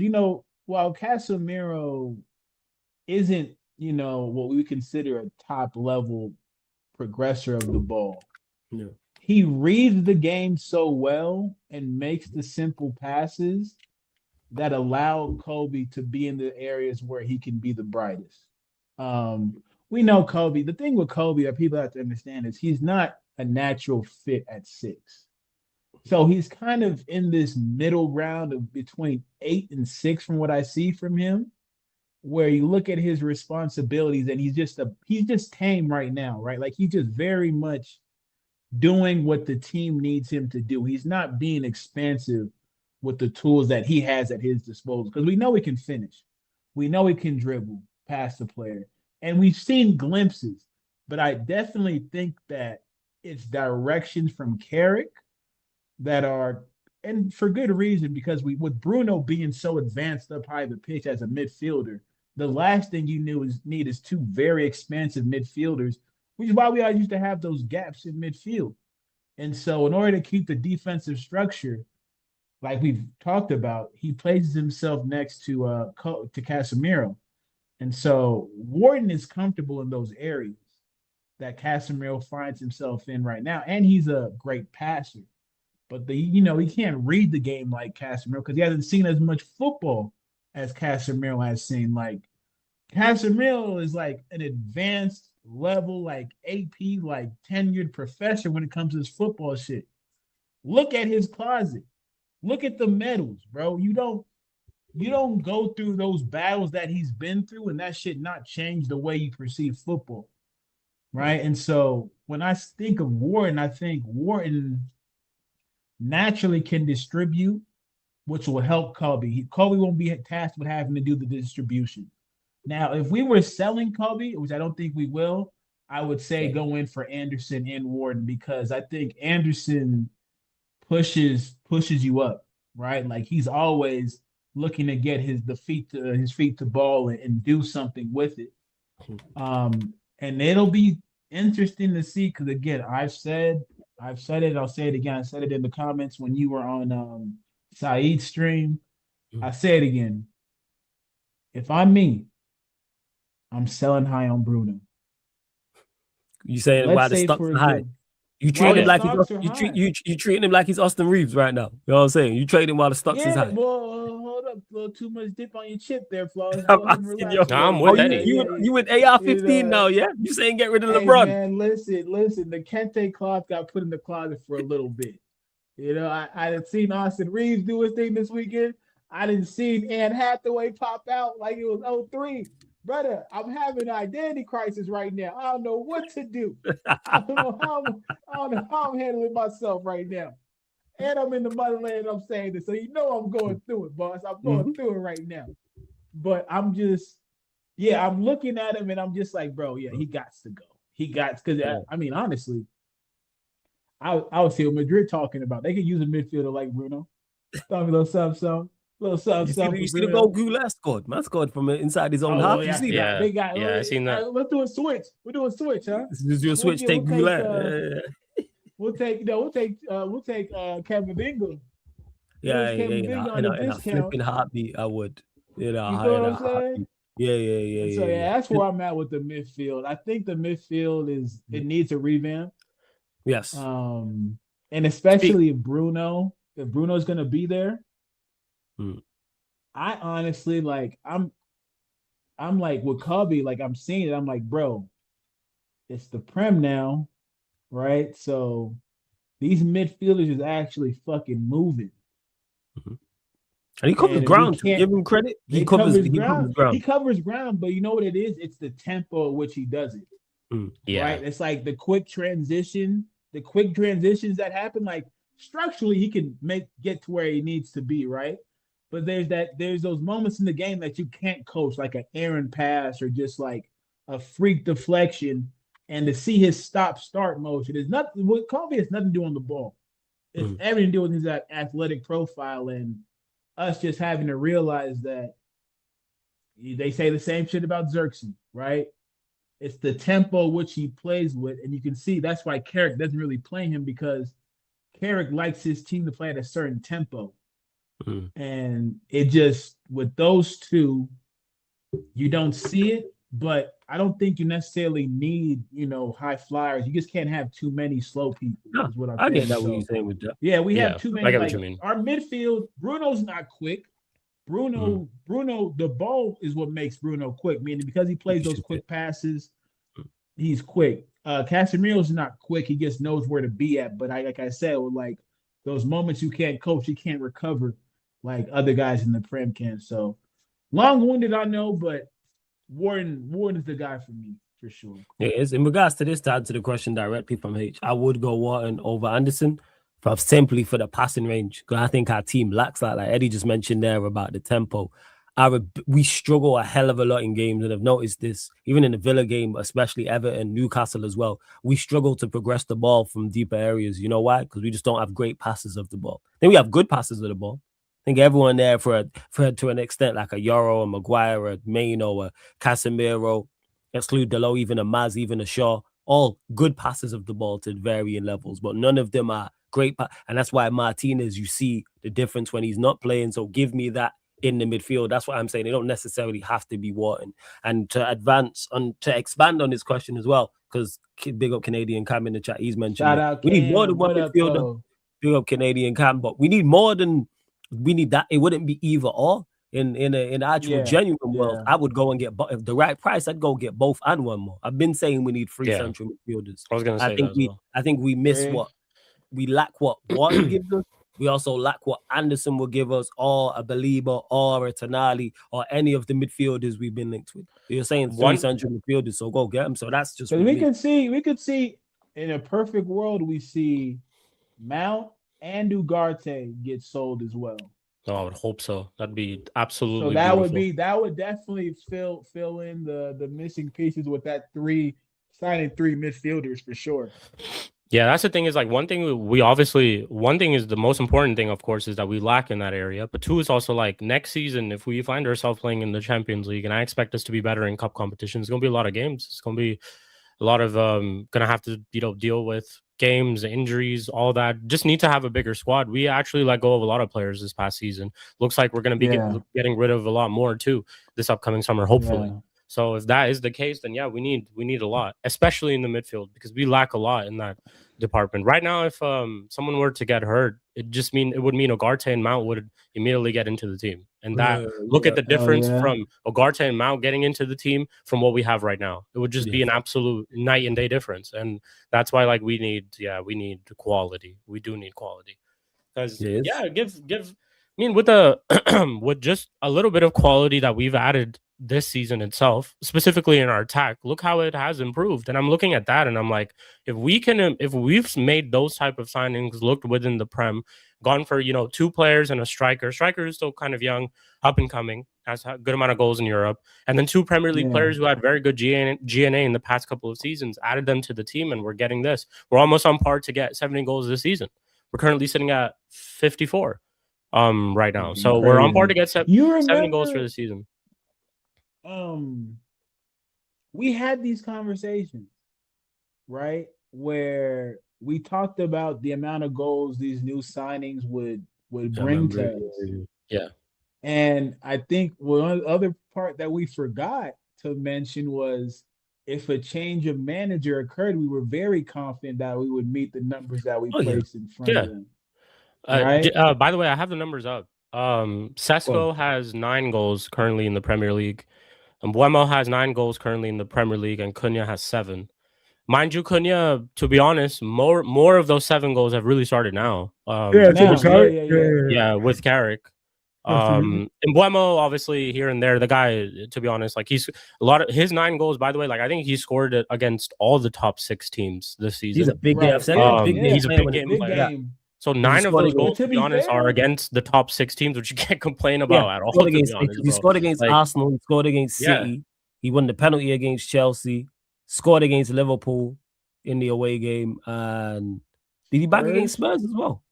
while Casemiro isn't, what we consider a top level progressor of the ball, he reads the game so well and makes the simple passes that allow Kobe to be in the areas where he can be the brightest. We know Kobe. The thing with Kobe that people have to understand is he's not a natural fit at 6. So he's kind of in this middle ground of between 8 and 6 from what I see from him, where you look at his responsibilities and he's just tame right now, right? Like he's just very much doing what the team needs him to do. He's not being expansive with the tools that he has at his disposal, because we know he can finish. We know he can dribble past the player. And we've seen glimpses, but I definitely think that it's directions from Carrick that are, and for good reason, because with Bruno being so advanced up high the pitch as a midfielder, the last thing you need is two very expansive midfielders, which is why we all used to have those gaps in midfield. And so, in order to keep the defensive structure, like we've talked about, he places himself next to Casemiro. And so Wharton is comfortable in those areas that Casemiro finds himself in right now. And he's a great passer. But he can't read the game like Casemiro because he hasn't seen as much football as Casemiro has seen. Like Casemiro is like an advanced level, like AP, like tenured professor when it comes to his football shit. Look at his closet. Look at the medals, bro. You don't go through those battles that he's been through and that shit not change the way you perceive football. Right. And so when I think of Wharton, I think Wharton naturally can distribute, which will help Kobe. Kobe won't be tasked with having to do the distribution. Now, if we were selling Kobe, which I don't think we will, I would say go in for Anderson and Wharton because I think Anderson pushes you up, right? Like he's always looking to get his feet to ball and do something with it. And it'll be interesting to see because again, I've said it, I'll say it again. I said it in the comments when you were on Saeed's stream. I say it again. If I'm me, I'm selling high on Bruno. You saying why the stocks are high? You treat him like you treating him like he's Austin Reeves right now. You know what I'm saying? You trade him while the stocks is high. Well, hold up, a little too much dip on your chip there, Flores. I'm with Eddie. You with AR-15 now, yeah? You saying get rid of LeBron? Man, listen. The Kente cloth got put in the closet for a little bit. I didn't see Austin Reeves do his thing this weekend. I didn't see Anne Hathaway pop out like it was 03. Brother, I'm having an identity crisis right now. I don't know what to do. I don't know how I'm handling myself right now. And I'm in the motherland. I'm saying this, so I'm going through it, boss. I'm going through it right now. But I'm just, I'm looking at him and I'm just like, bro, he got to go. Because I mean, honestly, I was here with Madrid talking about they could use a midfielder like Bruno. Talking a little something. You see the goal Goulart scored. Man scored from inside his own half. You see that? I seen that. Let's do a switch. We're doing a switch, huh? Let's do a switch. Take Goulart. We'll take Kevin Bingham. In a flipping heartbeat, I would. You know what I'm saying? Yeah. So that's where I'm at with the midfield. I think the midfield it needs a revamp. Yes. And especially if Bruno's gonna be there. I honestly I'm like with Kobe, like I'm seeing it. I'm like, bro, it's the Prem now, right? So these midfielders is actually fucking moving. And he covers ground. Give him credit. He covers ground. He covers ground, but you know what it is? It's the tempo at which he does it. Right? It's like the quick transitions that happen. Like structurally, he can get to where he needs to be, right? But there's those moments in the game that you can't coach, like an errant pass or just like a freak deflection. And to see his stop-start motion is nothing. What Kobe has nothing to do on the ball. It's everything to do with his athletic profile and us just having to realize that they say the same shit about Xerxes, right? It's the tempo which he plays with, and you can see that's why Carrick doesn't really play him because Carrick likes his team to play at a certain tempo. And it just, with those two, you don't see it, but I don't think you necessarily need, high flyers. You just can't have too many slow people. No, is what I get that what you're saying with that. Yeah, we have too many. I get what you mean. Our midfield, Bruno's not quick. Bruno, the ball is what makes Bruno quick, meaning because he plays those quick passes, he's quick. Casemiro's not quick. He just knows where to be at. But like I said, with like those moments you can't coach, you can't recover like other guys in the Prem can. So long-winded, I know, but Wharton is the guy for me for sure. It is. In regards to this, to answer the question directly from H, I would go Wharton over Anderson simply for the passing range because I think our team lacks that. Like Eddie just mentioned there about the tempo. We struggle a hell of a lot in games, and I've noticed this even in the Villa game, especially Everton, Newcastle as well. We struggle to progress the ball from deeper areas. You know why? Because we just don't have great passes of the ball. Then we have good passes of the ball. I think everyone there for to an extent, like a Euro, a Maguire, a Maino, a Casemiro, exclude Delo, even a Maz, even a Shaw, all good passes of the ball to varying levels, but none of them are great. And that's why Martinez, you see the difference when he's not playing. So give me that in the midfield. That's what I'm saying. They don't necessarily have to be Wharton. And to expand on this question as well, because big up Canadian Cam in the chat, he's mentioned Shout out we Cam. need more than one midfielder. Big up Canadian Cam, but we need more than we need that. It wouldn't be either or. In an actual genuine world, I would go and get if the right price, I'd go get both and one more. I've been saying we need 3 central midfielders. I was gonna say I think we miss what we lack. What Wharton gives us. We also lack what Anderson will give us, or a Belieber, or a Tonali, or any of the midfielders we've been linked with. You're saying 3 central midfielders, so go get them. So that's just we could see in a perfect world, we see Mount and Ugarte get sold as well. Oh, I would hope so. That'd be absolutely. So that would definitely fill in the missing pieces with that signing 3 midfielders for sure. Yeah, that's the thing is like one thing is the most important thing, of course, is that we lack in that area. But 2 is also like next season, if we find ourselves playing in the Champions League, and I expect us to be better in cup competitions, it's gonna be a lot of games. It's gonna be a lot of gonna have to deal with games, injuries, all that. Just need to have a bigger squad. We actually let go of a lot of players this past season. Looks like we're gonna be getting rid of a lot more too this upcoming summer, hopefully. Yeah. So if that is the case, then we need a lot, especially in the midfield, because we lack a lot in that department. Right now, if someone were to get hurt, it would mean Ugarte and Mount would immediately get into the team. And look at the difference from Ugarte and Mount getting into the team from what we have right now. It would just be an absolute night and day difference. And that's why we need quality. We do need quality. Because with just a little bit of quality that we've added this season itself, specifically in our attack, look how it has improved. And I'm looking at that and I'm like, if we've made those type of signings, looked within the Prem, gone for 2 players and a striker is still kind of young, up and coming, has a good amount of goals in Europe, and then 2 Premier League players who had very good GNA in the past couple of seasons, added them to the team, and we're getting this. We're almost on par to get 70 goals this season. We're currently sitting at 54 right now, so we're on par to get 70 goals for the season. We had these conversations, right, where we talked about the amount of goals these new signings would bring to us. Yeah. And I think one other part that we forgot to mention was if a change of manager occurred, we were very confident that we would meet the numbers that we placed in front of them. Right? By the way, I have the numbers up. Sesko has 9 goals currently in the Premier League. And Buemo has 9 goals currently in the Premier League, and Cunha has 7. Mind you, Cunha, to be honest, more of those 7 goals have really started now. With Carrick. And Buemo, obviously, here and there, the guy, to be honest, he's a lot of his 9 goals, by the way, I think he scored it against all the top 6 teams this season. He's a big game. He's a big game player. So 9 of those goals, to be honest, are against the top 6 teams, which you can't complain about at all. He scored against Arsenal. He scored against City. He won the penalty against Chelsea. Scored against Liverpool in the away game. And did he back against Spurs as well?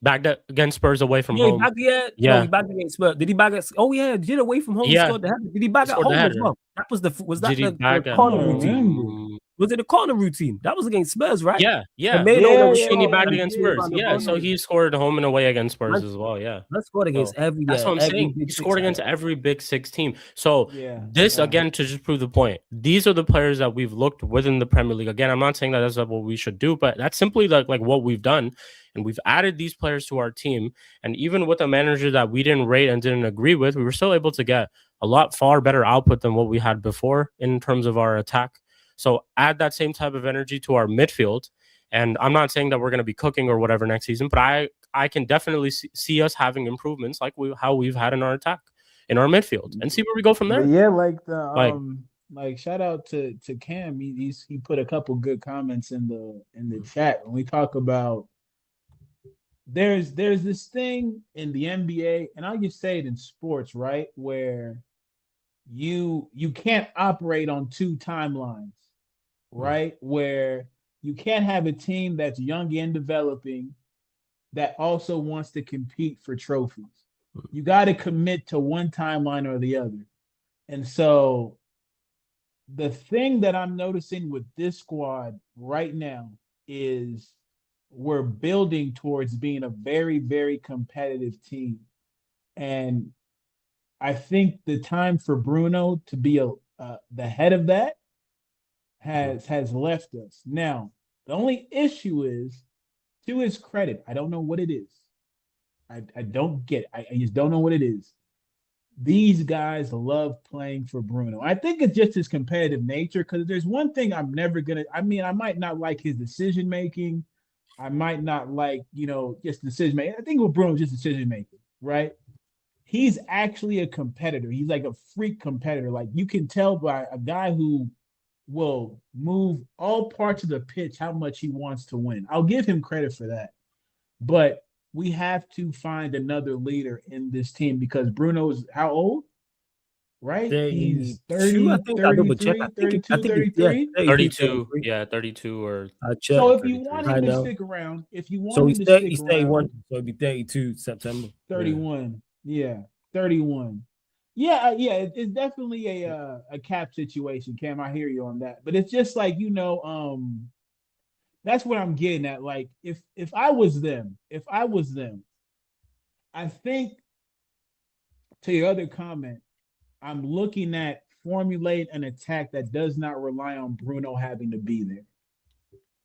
Backed against Spurs away from home. No, he backed against Spurs. Did he back at? Oh yeah, did away from home? Yeah. Scored the header. Did he back at home as well? That was the corner routine. Was it a corner routine? That was against Spurs, right? Yeah. He backed against Spurs. Yeah, so he scored home and away against Spurs as well. Yeah, let's scored against every. That's what I'm saying. He scored against every big 6 team. So again, to just prove the point, these are the players that we've looked within the Premier League. Again, I'm not saying that that's what we should do, but that's simply like what we've done. And we've added these players to our team. And even with a manager that we didn't rate and didn't agree with, we were still able to get a lot far better output than what we had before in terms of our attack. So add that same type of energy to our midfield. And I'm not saying that we're going to be cooking or whatever next season, but I can definitely see us having improvements how we've had in our attack, in our midfield, and see where we go from there. But yeah, shout out to Cam. He put a couple good comments in the chat when we talk about there's this thing in the NBA, and I'll just say it in sports, right, where you can't operate on 2 timelines, right? Where you can't have a team that's young and developing that also wants to compete for trophies. You got to commit to one timeline or the other. And so the thing that I'm noticing with this squad right now is we're building towards being a very, very competitive team. And I think the time for Bruno to be the head of that has left us. Now, the only issue is, to his credit, I don't know what it is. I don't get it. I just don't know what it is. These guys love playing for Bruno. I think it's just his competitive nature, because there's one thing I'm never going to, I might not like his decision making. I might not like, just decision making. I think with Bruno, just decision making, right? He's actually a competitor. He's like a freak competitor. Like, you can tell by a guy who will move all parts of the pitch how much he wants to win. I'll give him credit for that. But we have to find another leader in this team, because Bruno is how old? Right? He's 30, I think 33, 32, 33? 32. Yeah, 32 or... So if you want him to stick around, he's 31, so it'd be 32 September. 31. Yeah, 31. Yeah, it's definitely a cap situation, Cam. I hear you on that. But it's just like, that's what I'm getting at. Like, if I was them, I think, to your other comment, I'm looking at formulate an attack that does not rely on Bruno having to be there.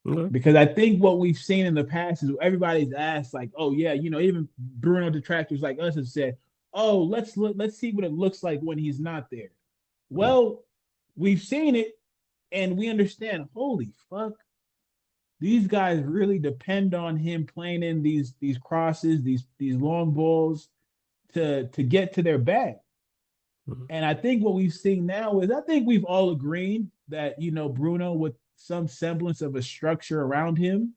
Okay. Because I think what we've seen in the past is everybody's asked, like, oh yeah, even Bruno detractors like us have said, oh, let's see what it looks like when he's not there. Well, we've seen it, and we understand, holy fuck, these guys really depend on him playing in these crosses, these long balls to get to their bag. Mm-hmm. And I think what we've seen now is, I think we've all agreed that, Bruno, with some semblance of a structure around him,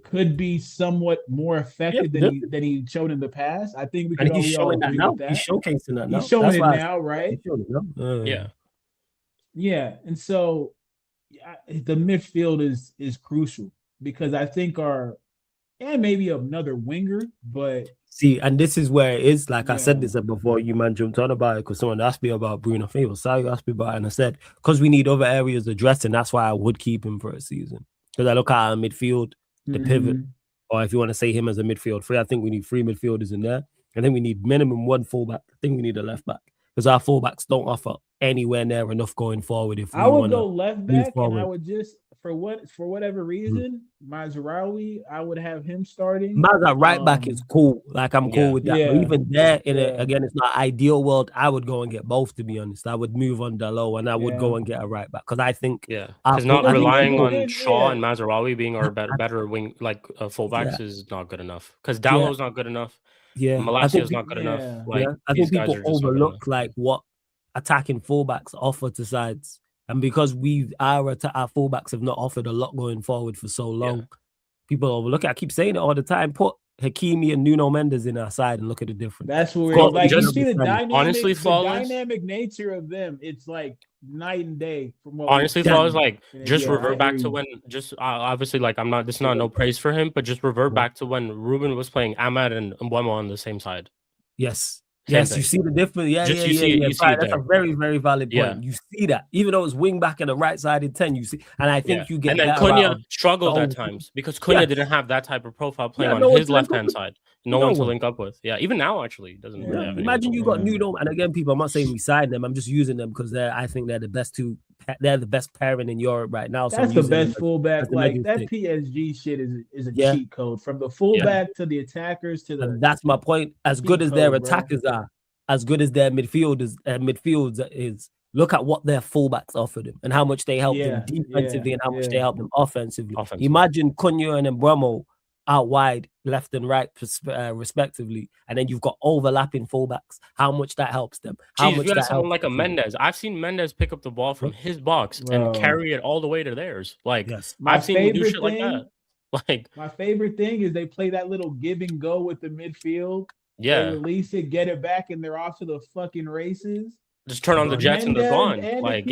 could be somewhat more effective than he showed in the past. I think we can all agree with that. He's showcasing that now. He's showing it now, right? Yeah. And so the midfield is crucial, because I think maybe another winger, but see, and this is where it is. Like I said this before, you man jumped on about it, because someone asked me about Bruno. I think it was Sally asked me about it, and I said, because we need other areas addressed, and that's why I would keep him for a season. Because I look at our midfield, the pivot, or if you want to say him as a midfield three, I think we need 3 midfielders in there. I think we need minimum 1 fullback. I think we need a left back, because our fullbacks don't offer anywhere near enough going forward. If we I would go left back, and I would just for whatever reason, Managerial, I would have him starting. Maz at right back is cool. Like, I'm cool with that. Yeah. But even there, again, it's not ideal world. I would go and get both, to be honest. I would move on Dalot, and I would go and get a right back, because I think because not relying on Shaw and Mazraoui being our better wing, like fullbacks, is not good enough. Because Dalot's not good enough. Yeah, Malacia's not good enough. Like, I think people overlook like what attacking fullbacks offer to sides. And because our fullbacks have not offered a lot going forward for so long, people overlook it. I keep saying it all the time. Put Hakimi and Nuno Mendes in our side and look at the difference. That's where you see the dynamic nature of them. It's like night and day from what honestly Flawless, like revert back to when obviously, like, this is not no praise for him, but just revert back to when Ruben was playing Ahmad and Mbeumo on the same side. Yes. Yes, you see the difference. Yeah. That's a very, very valid point. You see that, even though it's wing back and the right side in 10, you see, and I think you get. And then Cunha struggled at times, because Cunha didn't have that type of profile playing on his left hand side. No one to link up with. Yeah, even now actually doesn't. Really have imagine you got Nuno, and again, people, I'm not saying we signed them. I'm just using them because I think they're the best two. They're the best pairing in Europe right now. So that's the best fullback. Like, that PSG shit is a cheat code, from the fullback to the attackers to the. And that's my point. As good as their attackers are, as good as their midfields is, look at what their fullbacks offer them and how much they help them defensively and how much they help them offensively. Imagine Cunha and Mbeumo out wide, left and right, respectively, and then you've got overlapping fullbacks. How much that helps them? How much you that have someone like a Mendes. I've seen Mendes pick up the ball from his box and carry it all the way to theirs. Like, I've seen him do shit like that. Like, my favorite thing is they play that little give and go with the midfield. Yeah, they release it, get it back, and they're off to the fucking races. Just turn on the jets and they're gone. Like,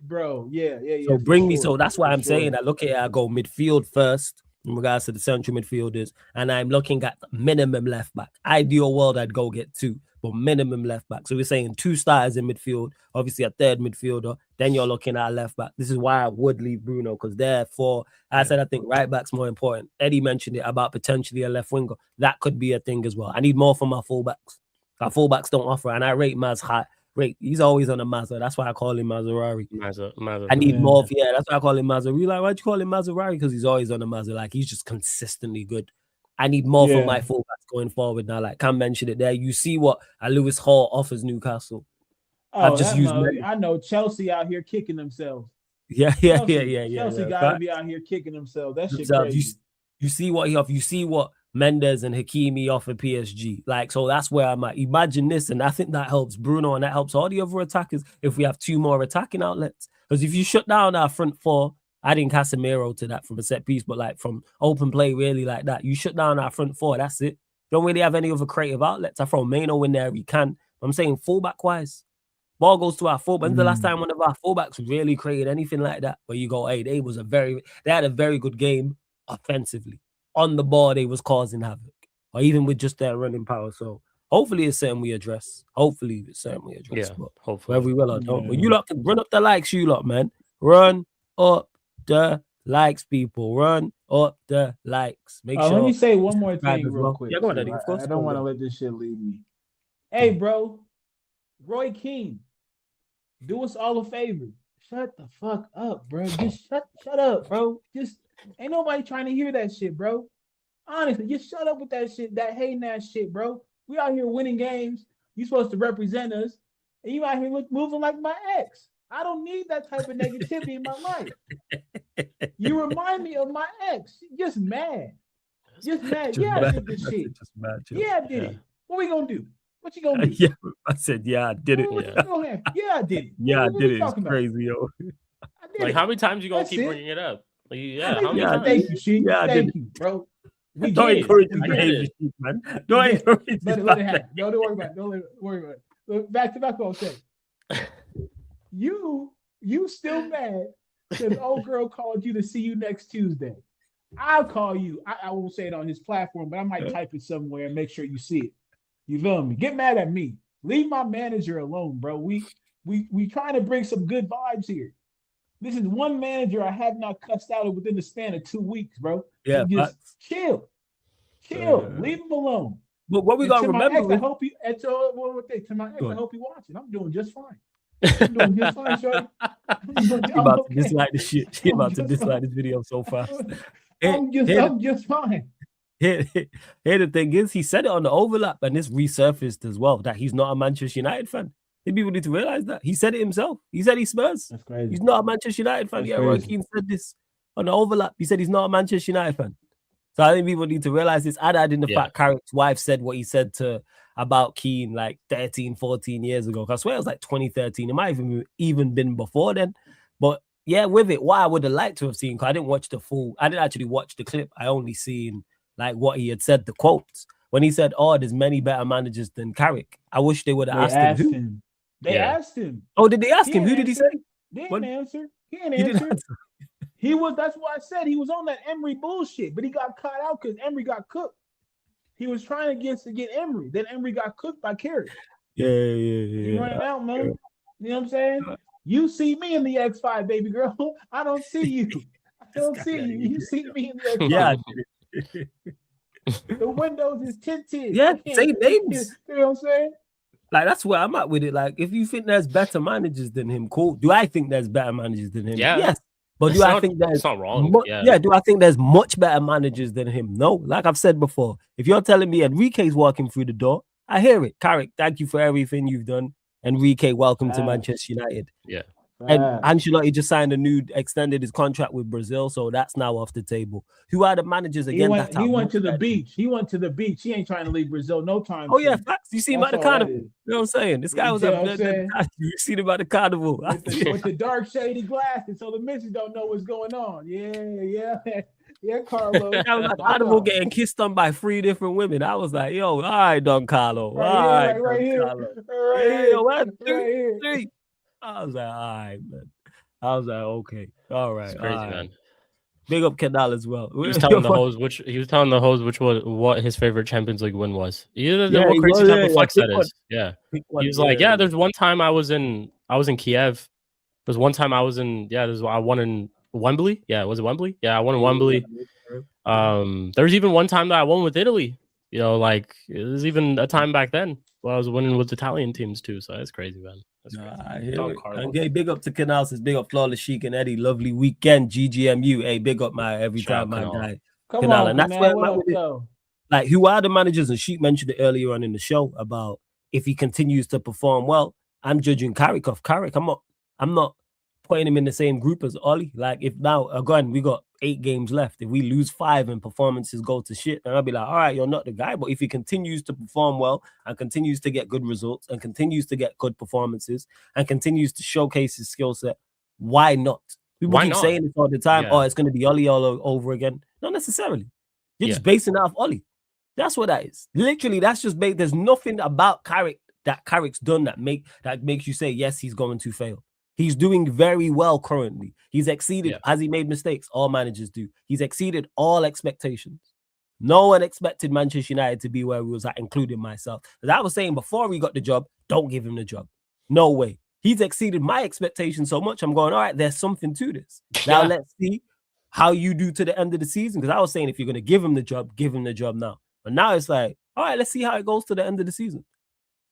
bro. Yeah. So bring me. So that's why I'm saying I look at it. I go midfield first, in regards to the central midfielders, and I'm looking at minimum left back. Ideal world, I'd go get 2, but minimum left back. So we're saying 2 starters in midfield, obviously a third midfielder. Then you're looking at a left back. This is why I would leave Bruno, because therefore, I said I think right back's more important. Eddie mentioned it about potentially a left winger. That could be a thing as well. I need more from my fullbacks. Our fullbacks don't offer, and I rate Maz high. He's always on a Mazda. That's why I call him Maserati. I need more. Yeah, that's why I call him Maserati. Like, why'd you call him Maserati? Because he's always on a Mazda. Like, he's just consistently good. I need more from my fullbacks going forward now. Like, Cam mentioned it there. You see what Lewis Hall offers Newcastle. Oh, I know Chelsea out here kicking themselves. Yeah. Chelsea gotta be out here kicking themselves. That shit crazy. You see what he offers. You see what Mendes and Hakimi offer PSG. Like, so that's where I'm at. Imagine this, and I think that helps Bruno, and that helps all the other attackers if we have 2 more attacking outlets. Because if you shut down our front 4, adding Casemiro to that from a set piece, but like from open play, really like that, you shut down our front 4, that's it. Don't really have any other creative outlets. I throw Mano in there, we can. I'm saying fullback wise, ball goes to our fullback. When's the last time one of our fullbacks really created anything like that? Where you go, hey, they had a very good game offensively. On the ball, they was causing havoc, or even with just their running power. So hopefully it's something we address. Hopefully. Yeah, hopefully. Whether we will or don't. But you lot can run up the likes, you lot, man. Run up the likes, people. Run up the likes. Make sure. Let me say one more thing real quick. Yeah, go on, Eddie. Of course. I don't want to let this shit leave me. Hey, bro, Roy Keane, do us all a favor. Shut the fuck up, bro. Just shut up, bro. Just ain't nobody trying to hear that shit, bro. Honestly, just shut up with that shit, that hating ass shit, bro. We out here winning games. You supposed to represent us, and you out here moving like my ex. I don't need that type of negativity in my life. You remind me of my ex. Just mad. Yeah, I did this shit. Yeah, I did it. What we gonna do? What you gonna do? Yeah, I said, yeah, I did it. Yeah, I did it. Yeah, I did it. It's crazy, yo. Like, how many times you gonna keep bringing it up? Like, how many times? Thank you, Sheik. Thank you, bro. Don't encourage the behavior, man. Don't encourage it. Let it happen. Don't worry about it. Don't worry about it. Look, back to what I'm saying. You still mad because old girl called you to see you next Tuesday. I'll call you. I won't say it on his platform, but I might type it somewhere and make sure you see it. You feel me? Get mad at me. Leave my manager alone, bro. We trying to bring some good vibes here. This is one manager I have not cussed out within the span of 2 weeks, bro. Yeah, just chill. Leave him alone. But what we gotta remember, I hope you. To my ex, I hope you watching. I'm doing just fine. I'm doing just fine, shorty. To dislike the shit. She about to dislike this video so fast. I'm just fine. Here the thing is, he said it on the overlap, and this resurfaced as well, that he's not a Manchester United fan. People need to realize that. He said it himself. He said he's Spurs. That's crazy. He's not a Manchester United fan. That's yeah, Roy Keane said this on the overlap. He said he's not a Manchester United fan. So I think people need to realize this. I'd add in the fact Carrick's wife said what he said about Keane like 13, 14 years ago. I swear it was like 2013. It might have even been before then. But yeah, with it, what I would have liked to have seen, because I didn't actually watch the clip. I only seen like what he had said, the quotes. When he said, there's many better managers than Carrick. I wish they would have asked him. They asked him. Oh, did they ask him? Who did he say? They didn't answer. He didn't answer. He was. That's why I said he was on that Emery bullshit, but he got caught out because Emery got cooked. He was trying to get Emery. Then Emery got cooked by Carrick. Yeah. You running out, man. You know what I'm saying? You see me in the X5, baby girl. I don't see you. I don't see you. You see me in the X5. Yeah. The windows is tinted. Yeah, same names. You know what I'm saying? Like, that's where I'm at with it. Like, if you think there's better managers than him, cool. Do I think there's better managers than him? Yeah. Yes. But do I think there's it's not wrong? do I think there's much better managers than him? No. Like I've said before, if you're telling me Enrique's walking through the door, I hear it. Carrick, thank you for everything you've done. Enrique, welcome to Manchester United. Yeah. And Ancelotti just extended his contract with Brazil, so that's now off the table. Who are the managers again? He went to the beach. He went to the beach. He ain't trying to leave Brazil no time. Oh yeah, facts. You see him at the carnival. You know what I'm saying? This guy was at you seen him at the carnival with the dark shady glasses, so the missus don't know what's going on. Yeah, Carlo. I was at the carnival getting kissed on by 3 different women. I was like, yo, all right, Don Carlo. Right here. 3. I was like, all right, man. I was like, okay, all right. It's crazy, man. Big up Canal as well. He was telling the host what his favorite Champions League win was. What crazy type of flex that is. Yeah. He was like, there's one time I was in Kiev. There's one time I was in I won in Wembley. Yeah, was it Wembley? Yeah, I won in Wembley. There was even one time that I won with Italy. Like it was even a time back then where I was winning with Italian teams too. So that's crazy, man. That's crazy. Okay, big up to Canal, says big up Flawless Chic and Eddie. Lovely weekend, GGMU. Hey, big up every time my guy. Come on, and that's where I'm at with it. Like, who are the managers? And Sheik mentioned it earlier on in the show about if he continues to perform well. I'm judging Carrick off Carrick. I'm not putting him in the same group as Ollie. Like, if now again we got 8 games left, if we lose 5 and performances go to shit, then I'll be like, all right, you're not the guy. But if he continues to perform well and continues to get good results and continues to get good performances and continues to showcase his skill set, why not? People keep saying this all the time. Yeah. Oh, it's going to be Ollie all over again. Not necessarily. You're just basing it off Ollie. That's what that is. Literally, that's just there's nothing about Carrick that Carrick's done that makes you say yes, he's going to fail. He's doing very well currently. He's exceeded. Has he made mistakes? All managers do. He's exceeded all expectations. No one expected Manchester United to be where we was at, including myself. As I was saying before he got the job, don't give him the job. No way. He's exceeded my expectations so much. I'm going, all right, there's something to this. Now let's see how you do to the end of the season. Because I was saying if you're going to give him the job now. But now it's like, all right, let's see how it goes to the end of the season.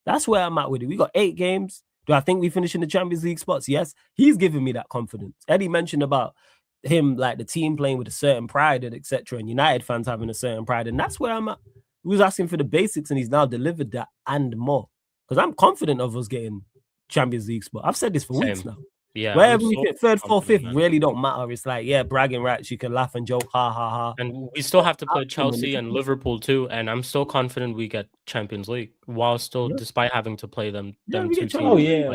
That's where I'm at with it. We got 8 games. Do I think we finish in the Champions League spots? Yes. He's giving me that confidence. Eddie mentioned about him, like the team playing with a certain pride and etc. And United fans having a certain pride. And that's where I'm at. He was asking for the basics and he's now delivered that and more. Because I'm confident of us getting Champions League spot. I've said this for weeks now. Yeah. Wherever we get 3rd, 4th, 5th really don't matter. It's like, bragging rights. You can laugh and joke, ha, ha, ha. And we still have to play Chelsea and Liverpool too. And I'm still confident we get Champions League while still, despite having to play them two teams. Oh, yeah.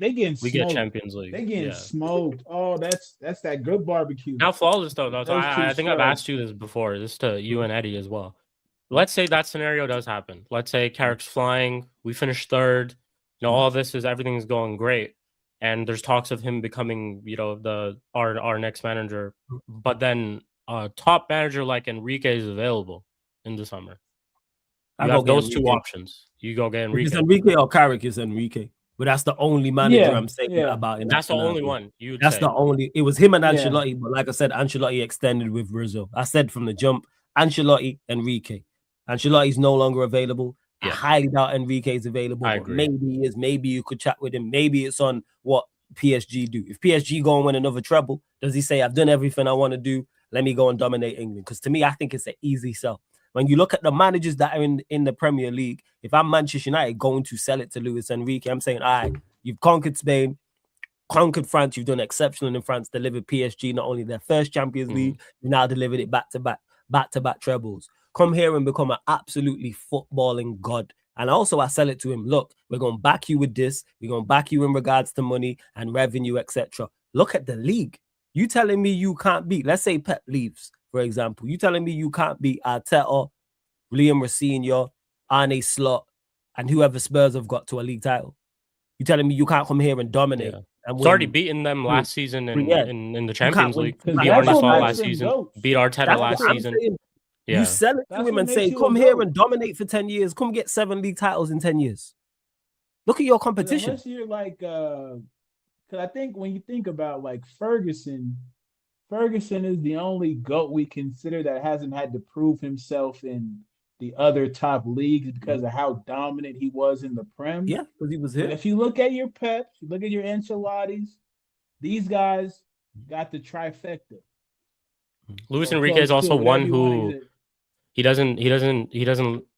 They getting smoked. We get Champions League. They getting smoked. Oh, that's that good barbecue. Now, flawless though. So I think I've asked you this before. This to you and Eddie as well. Let's say that scenario does happen. Let's say Carrick's flying. We finish 3rd. All everything's going great. And there's talks of him becoming, our next manager. But then a top manager like Enrique is available in the summer. You have those two options. You go get Enrique. If it's Enrique or Carrick, is Enrique. But that's the only manager I'm saying about. That's the only one. That's the only. It was him and Ancelotti. But like I said, Ancelotti extended with Rizzo. I said from the jump, Ancelotti, Enrique. Ancelotti's no longer available. I highly doubt Enrique is available. I agree. Maybe he is. Maybe you could chat with him. Maybe it's on what PSG do. If PSG go and win another treble, does he say, I've done everything I want to do? Let me go and dominate England. Because to me, I think it's an easy sell. When you look at the managers that are in the Premier League, if I'm Manchester United going to sell it to Luis Enrique, I'm saying, all right, you've conquered Spain, conquered France, you've done exceptional in France, delivered PSG not only their first Champions League, you now delivered it back-to-back trebles. Come here and become an absolutely footballing god. And also I sell it to him. Look, we're going to back you with this. We're going to back you in regards to money and revenue, etc. Look at the league. You telling me you can't beat, let's say Pep leaves, for example. You telling me you can't beat Arteta, Liam Rossini, Arne Slot, and whoever Spurs have got to a league title. You telling me you can't come here and dominate? Yeah. It's already beaten them last season in the Champions League. Beat Arne Slot last season. Beat Arteta last season. You sell it to him and say, come here and dominate for 10 years. Come get 7 league titles in 10 years. Look at your competition. Unless you're like, because I think when you think about like Ferguson is the only GOAT we consider that hasn't had to prove himself in the other top leagues because of how dominant he was in the Prem. Yeah, because he was here. But if you look at your Peps, you look at your Ancelottis, these guys got the trifecta. Luis Enrique is also one who he doesn't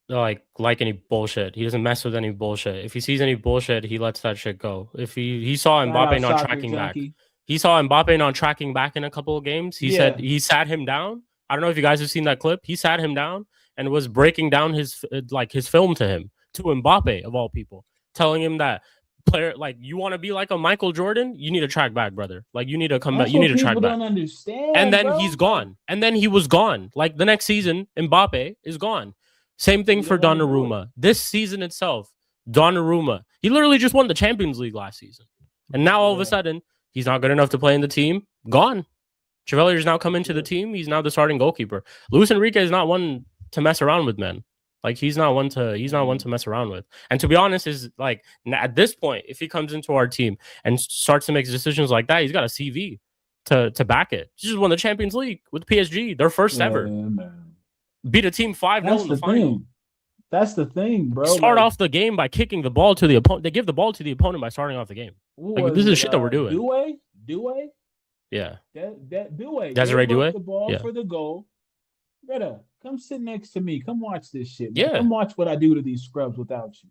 like any bullshit. He doesn't mess with any bullshit. If he sees any bullshit, he lets that shit go. If he saw Mbappe not tracking back. He saw Mbappe not tracking back in a couple of games. He said he sat him down. I don't know if you guys have seen that clip. He sat him down and was breaking down his film to him, to Mbappe of all people, telling him that player, like, you want to be like a Michael Jordan, you need to track back, brother. Like, you need to come back. You need to track back. Don't understand, and then he's gone. And then he was gone. Like the next season, Mbappe is gone. Same thing for Donnarumma. This season itself, Donnarumma, he literally just won the Champions League last season, and now all of a sudden he's not good enough to play in the team. Gone. Chevalier's now come into the team. He's now the starting goalkeeper. Luis Enrique is not one to mess around with, man. Like he's not one to mess around with. And to be honest, is like at this point, if he comes into our team and starts to make decisions like that, he's got a CV to back it. He just won the Champions League with PSG, their first ever. Man. Beat a team 5-0 in the final. That's the thing, bro. Start off the game by kicking the ball to the opponent. They give the ball to the opponent by starting off the game. Like, this is shit that we're doing. Doué? Yeah. That Doué. Desiree Doué? The ball for the goal. Brother, come sit next to me. Come watch this shit. Man. Yeah. Come watch what I do to these scrubs without you.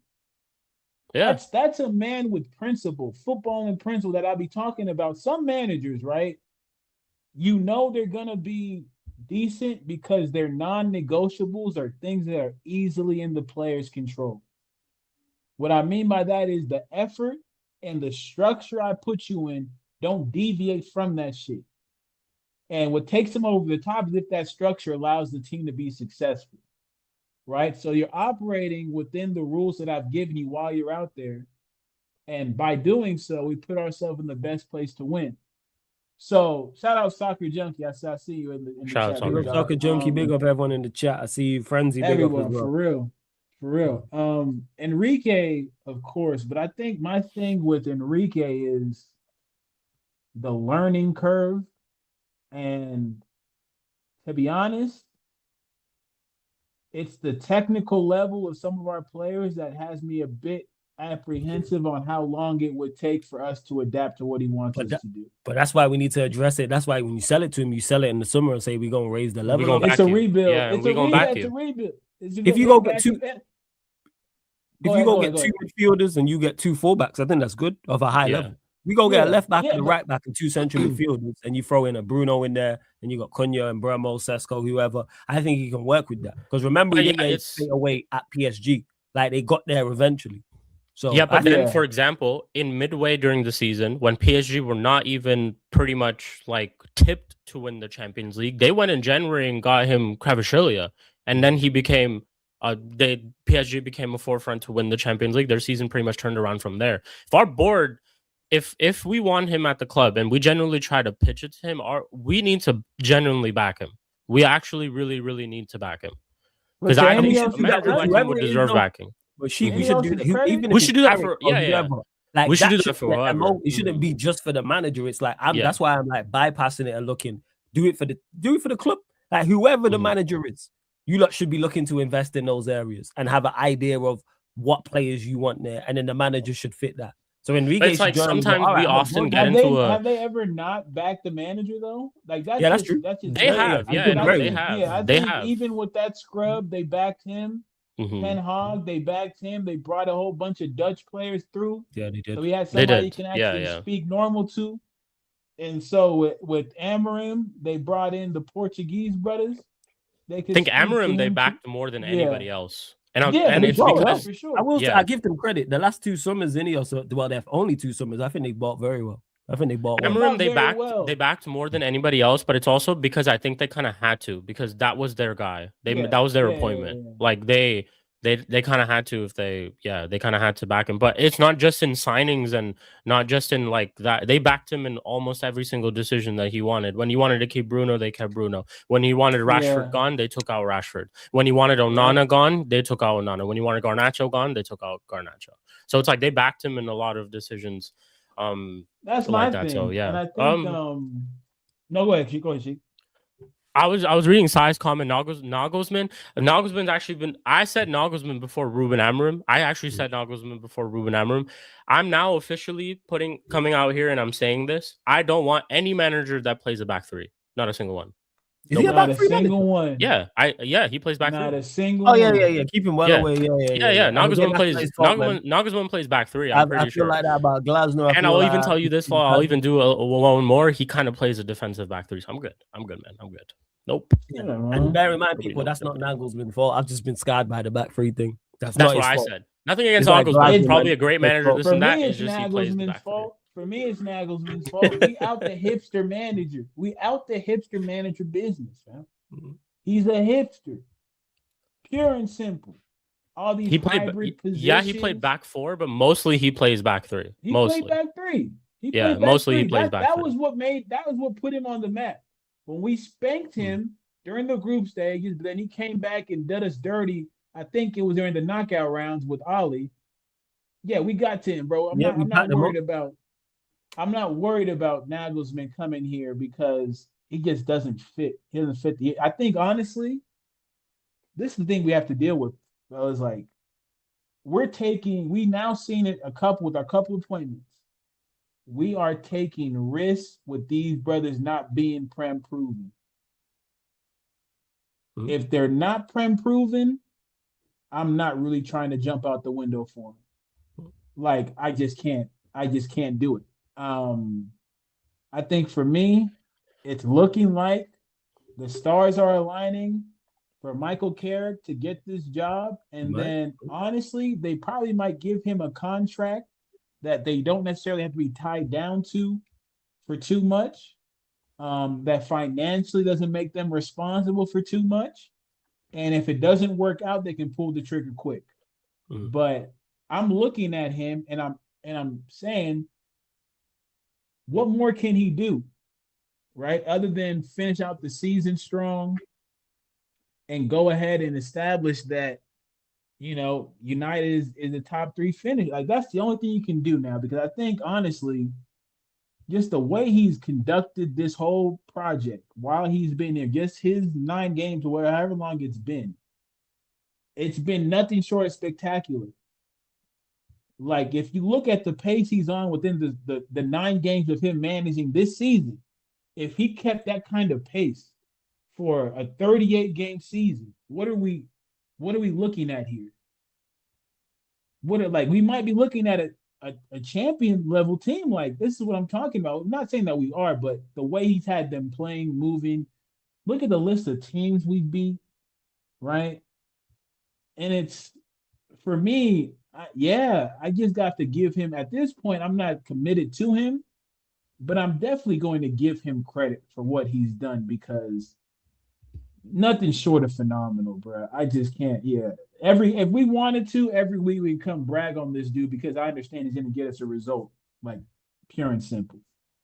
Yeah. That's a man with principle, football and principle that I'll be talking about. Some managers, right? You know they're gonna be decent because their non-negotiables are things that are easily in the player's control. What I mean by that is the effort and the structure I put you in don't deviate from that shit. And what takes them over the top is if that structure allows the team to be successful, right? So you're operating within the rules that I've given you while you're out there. And by doing so, we put ourselves in the best place to win. So shout out Soccer Junkie. I see you in the shout chat. Out big up Soccer Junkie. Big up everyone in the chat. I see you, Frenzy. Big everyone, up as well. For real. Enrique, of course, but I think my thing with Enrique is the learning curve. And to be honest, it's the technical level of some of our players that has me a bit apprehensive on how long it would take for us to adapt to what he wants us to do. But that's why we need to address it. That's why when you sell it to him, you sell it in the summer and say we're gonna raise the level. It's a rebuild. Yeah, it's a rebuild. If you go get two midfielders and you get two fullbacks, I think that's good of a high level. We go get a left back and a right back and two central midfielders, and you throw in a Bruno in there, and you got Cunha and Bremo, Sesko, whoever. I think you can work with that because remember, he didn't get straight away at PSG. Like they got there eventually. So but then, for example, in midway during the season, when PSG were not even pretty much like tipped to win the Champions League, they went in January and got him Kvaratskhelia, and then he became. PSG became a forefront to win the Champions League. Their season pretty much turned around from there. If our board. If we want him at the club and we genuinely try to pitch it to him, we need to genuinely back him. We actually really, really need to back him. Because I think a manager like him would deserve backing. But we should do that. Even we should do that for Like we should do that for whoever. It shouldn't be just for the manager. It's like that's why I'm like bypassing it and looking. Do it for the club. Like whoever the manager is, you lot should be looking to invest in those areas and have an idea of what players you want there, and then the manager should fit that. So Enrique, it's like sometimes we often get into a. Have they ever not backed the manager though? Like that's true. They have, they have. They have. Even with that scrub, they backed him. Ten Hag, they backed him. They brought a whole bunch of Dutch players through. Yeah, they did. So he had somebody he can actually speak normal to. And so with Amorim, they brought in the Portuguese brothers. I think Amorim they backed more than anybody else. And it's because for sure. I give them credit. The last 2 summers in here, they've only 2 summers. I think they bought very well. Amorim, they backed more than anybody else, but it's also because I think they kind of had to, because that was their guy. That was their appointment. Yeah. Like they kind of had to they kind of had to back him. But it's not just in signings and not just in like that. They backed him in almost every single decision that he wanted. When he wanted to keep Bruno, they kept Bruno. When he wanted Rashford gone, they took out Rashford. When he wanted Onana gone, they took out Onana. When he wanted Garnacho gone, they took out Garnacho. So it's like they backed him in a lot of decisions. That's my thing. So yeah. And I think no, go ahead, Sheik. I was reading Sai's comment. Nagelsmann. Nagelsmann's actually been. I said Nagelsmann before Ruben Amorim. I actually said Nagelsmann before Ruben Amorim. I'm now officially coming out here and I'm saying this. I don't want any manager that plays a back three. Not a single one. Is he a back three single one? Yeah, he plays back three. Not a single. Oh yeah. Keep him well away. Yeah. Nagelsmann plays back three. I'm pretty sure. I feel like that about Glasnow. And I'll even tell you this. I'll even do one more. He kind of plays a defensive back three. So I'm good, man. I'm good. Nope. Yeah. And bear in mind, people, that's not Nagelsmann's fault. I've just been scarred by the back three thing. That's what I said. Nothing against Nagelsmann. He's probably a great manager. This and that. It's just he plays the back three. For me, it's Nagelsmann's fault. We out the hipster manager. We out the hipster manager business, man. Mm-hmm. He's a hipster. Pure and simple. All these hybrid positions. Yeah, he played back four, but mostly he plays back three. He played back three. He plays back three. That was what put him on the map. when we spanked him during the group stages, but then he came back and did us dirty. I think it was during the knockout rounds with Ali. Yeah, we got to him, bro. I'm not worried about Nagelsmann coming here because he just doesn't fit. He doesn't fit I think honestly, this is the thing we have to deal with. I was like, we now seen it a couple appointments. We are taking risks with these brothers not being prem proven. Mm-hmm. If they're not prem proven, I'm not really trying to jump out the window for them. Like I just can't do it. I think for me, it's looking like the stars are aligning for Michael Carrick to get this job. And then honestly, they probably might give him a contract that they don't necessarily have to be tied down to for too much. That financially doesn't make them responsible for too much. And if it doesn't work out, they can pull the trigger quick. Mm-hmm. But I'm looking at him and I'm saying, what more can he do? Right? Other than finish out the season strong and go ahead and establish that, United is a top 3 finish. Like that's the only thing you can do now, because I think honestly, just the way he's conducted this whole project while he's been there, just his 9 games or however long it's been nothing short of spectacular. Like if you look at the pace he's on within the 9 games of him managing this season, if he kept that kind of pace for a 38-game season, what are we looking at here? We might be looking at a champion level team. Like this is what I'm talking about. I'm not saying that we are, but the way he's had them playing, moving. Look at the list of teams we beat, right? And it's for me, I just got to give him at this point. I'm not committed to him, but I'm definitely going to give him credit for what he's done because nothing short of phenomenal, bro. I just can't. Yeah, if we wanted to, every week we'd come brag on this dude because I understand he's going to get us a result, like pure and simple.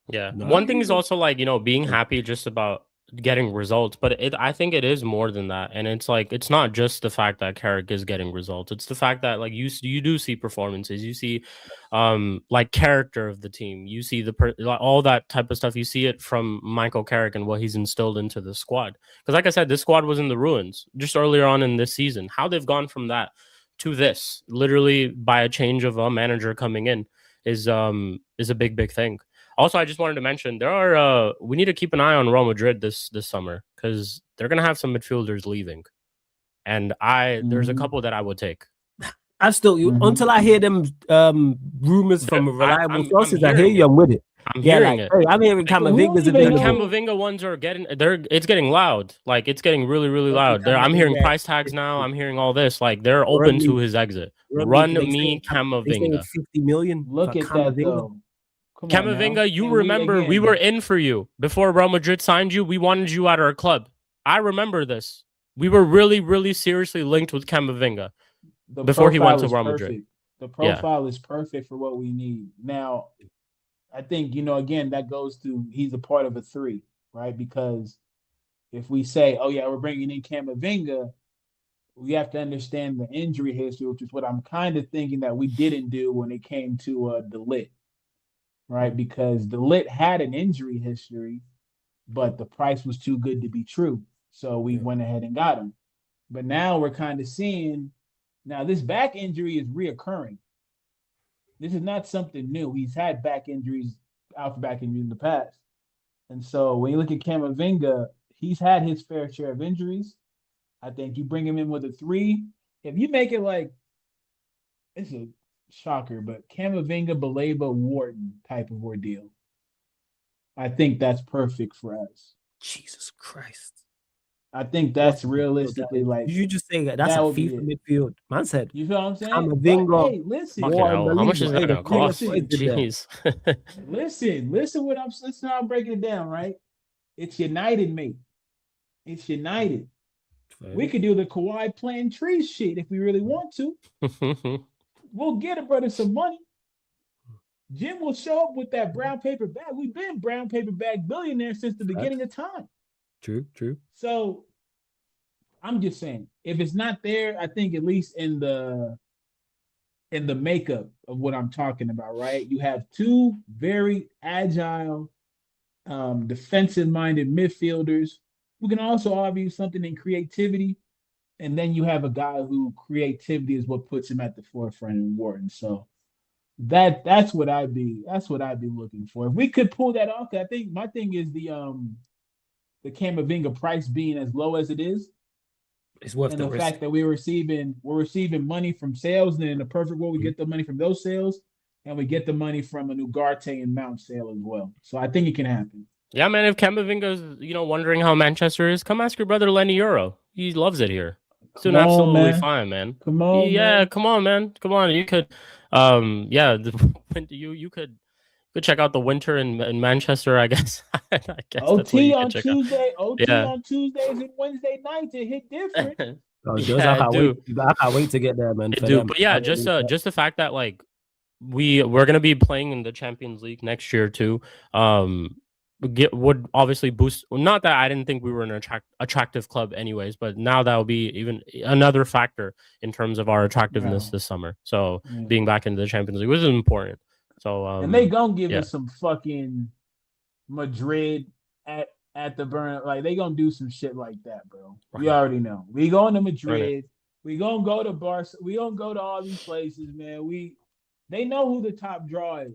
Yeah. One thing is also like, being happy just about getting results, but I think it is more than that. And it's like, it's not just the fact that Carrick is getting results. It's the fact that like you do see performances, you see like character of the team, you see all that type of stuff. You see it from Michael Carrick and what he's instilled into the squad. Because like I said, this squad was in the ruins just earlier on in this season. How they've gone from that to this, literally by a change of a manager coming in, is a big thing. Also, I just wanted to mention we need to keep an eye on Real Madrid this summer because they're gonna have some midfielders leaving, and there's a couple that I would take. I still until I hear them rumors from reliable sources. I hear you. I'm with it. I'm hearing it. I'm hearing Camavinga's available. Camavinga ones are it's getting loud. Like it's getting really loud. I'm hearing price tags now. I'm hearing all this. Like they're open to his exit. Run me Camavinga. 50 million. Look at that though. Camavinga, you remember we were in for you before Real Madrid signed you. We wanted you at our club. I remember this. We were really seriously linked with Camavinga before he went to Real Madrid. The profile is perfect for what we need. Now, I think, again, that goes to he's a part of a 3, right? Because if we say, oh, yeah, we're bringing in Camavinga, we have to understand the injury history, which is what I'm kind of thinking that we didn't do when it came to De Ligt. Right, because De Ligt had an injury history, but the price was too good to be true. So we went ahead and got him. But now we're kind of seeing, this back injury is reoccurring. This is not something new. He's had back injuries in the past. And so when you look at Camavinga, he's had his fair share of injuries. I think you bring him in with a 3. If you make it like, it's a shocker, but Camavinga, Baleba, Wharton type of ordeal. I think that's perfect for us. Jesus Christ. I think that's realistically like you just say that's a FIFA midfield. Man said, you feel what I'm saying? Camavinga. Hey, listen. How much is that gonna cost? Jeez. Listen how I'm breaking it down, right? It's United, mate. It's United. We could do the Kawhi playing trees shit if we really want to. We'll get a brother some money. Jim will show up with that brown paper bag. We've been brown paper bag billionaires since the beginning of time. True. So I'm just saying, if it's not there, I think at least in the makeup of what I'm talking about, right? You have two very agile, defensive-minded midfielders who can also offer you something in creativity, and then you have a guy who creativity is what puts him at the forefront in Wharton. So that's what I'd be looking for. If we could pull that off, I think my thing is the Camavinga price being as low as it is, It's worth and the the risk. fact that we're receiving money from sales, and in the perfect world, we get the money from those sales, and we get the money from a Ugarte and Mount sale as well. So I think it can happen. Yeah, man. If Camavinga's, wondering how Manchester is, come ask your brother Lenny Euro. He loves it here. He's doing absolutely fine, man. Come on, yeah, man. come on, man. Come on. You could, you could check out the winter in Manchester. I guess. I guess OT on Tuesday. On Tuesdays and Wednesday nights. It hit different. I can't wait to get there, man. But yeah, just the fact that like we're gonna be playing in the Champions League next year too. Would obviously boost. Not that I didn't think we were an attractive club, anyways, but now that will be even another factor in terms of our attractiveness this summer. So being back into the Champions League was important. So and they gonna give us some fucking Madrid at the burn. Like they gonna do some shit like that, bro. Right. You already know. We going to Madrid. We gonna go to Barca. We gonna go to all these places, man. They know who the top draw is.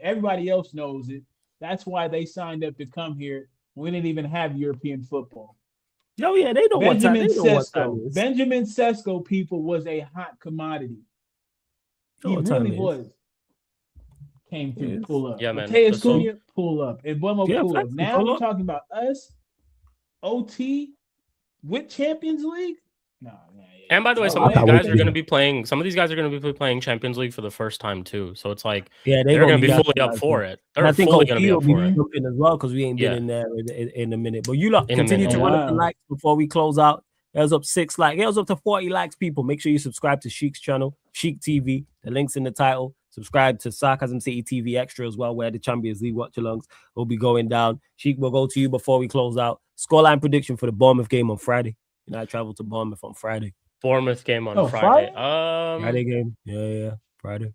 Everybody else knows it. That's why they signed up to come here. We didn't even have European football. Oh yeah, they know what time is. Benjamin Sesko, people, was a hot commodity. He really was. Came through, pull up. Yeah, man. Mateus Cunha, pull up. And Buemo, pull up. Now pull we're up. talking about us, OT, with Champions League. No. And by the way, some of these guys are going to be playing. Some of these guys are going to be playing Champions League for the first time too. So it's like they're going to be fully up for it. They're fully going to be up for it as well because we ain't been in there in a minute. But you lot continue to run up the likes before we close out. It was up 6 likes. It was up to 40 likes. People, make sure you subscribe to Sheik's channel, Sheik TV. The link's in the title. Subscribe to Sarcasm City TV Extra as well, where the Champions League watch-alongs will be going down. Sheik will go to you before we close out. Scoreline prediction for the Bournemouth game on Friday. I travel to Bournemouth on Friday. Bournemouth game on Friday. Friday game. Yeah. Friday.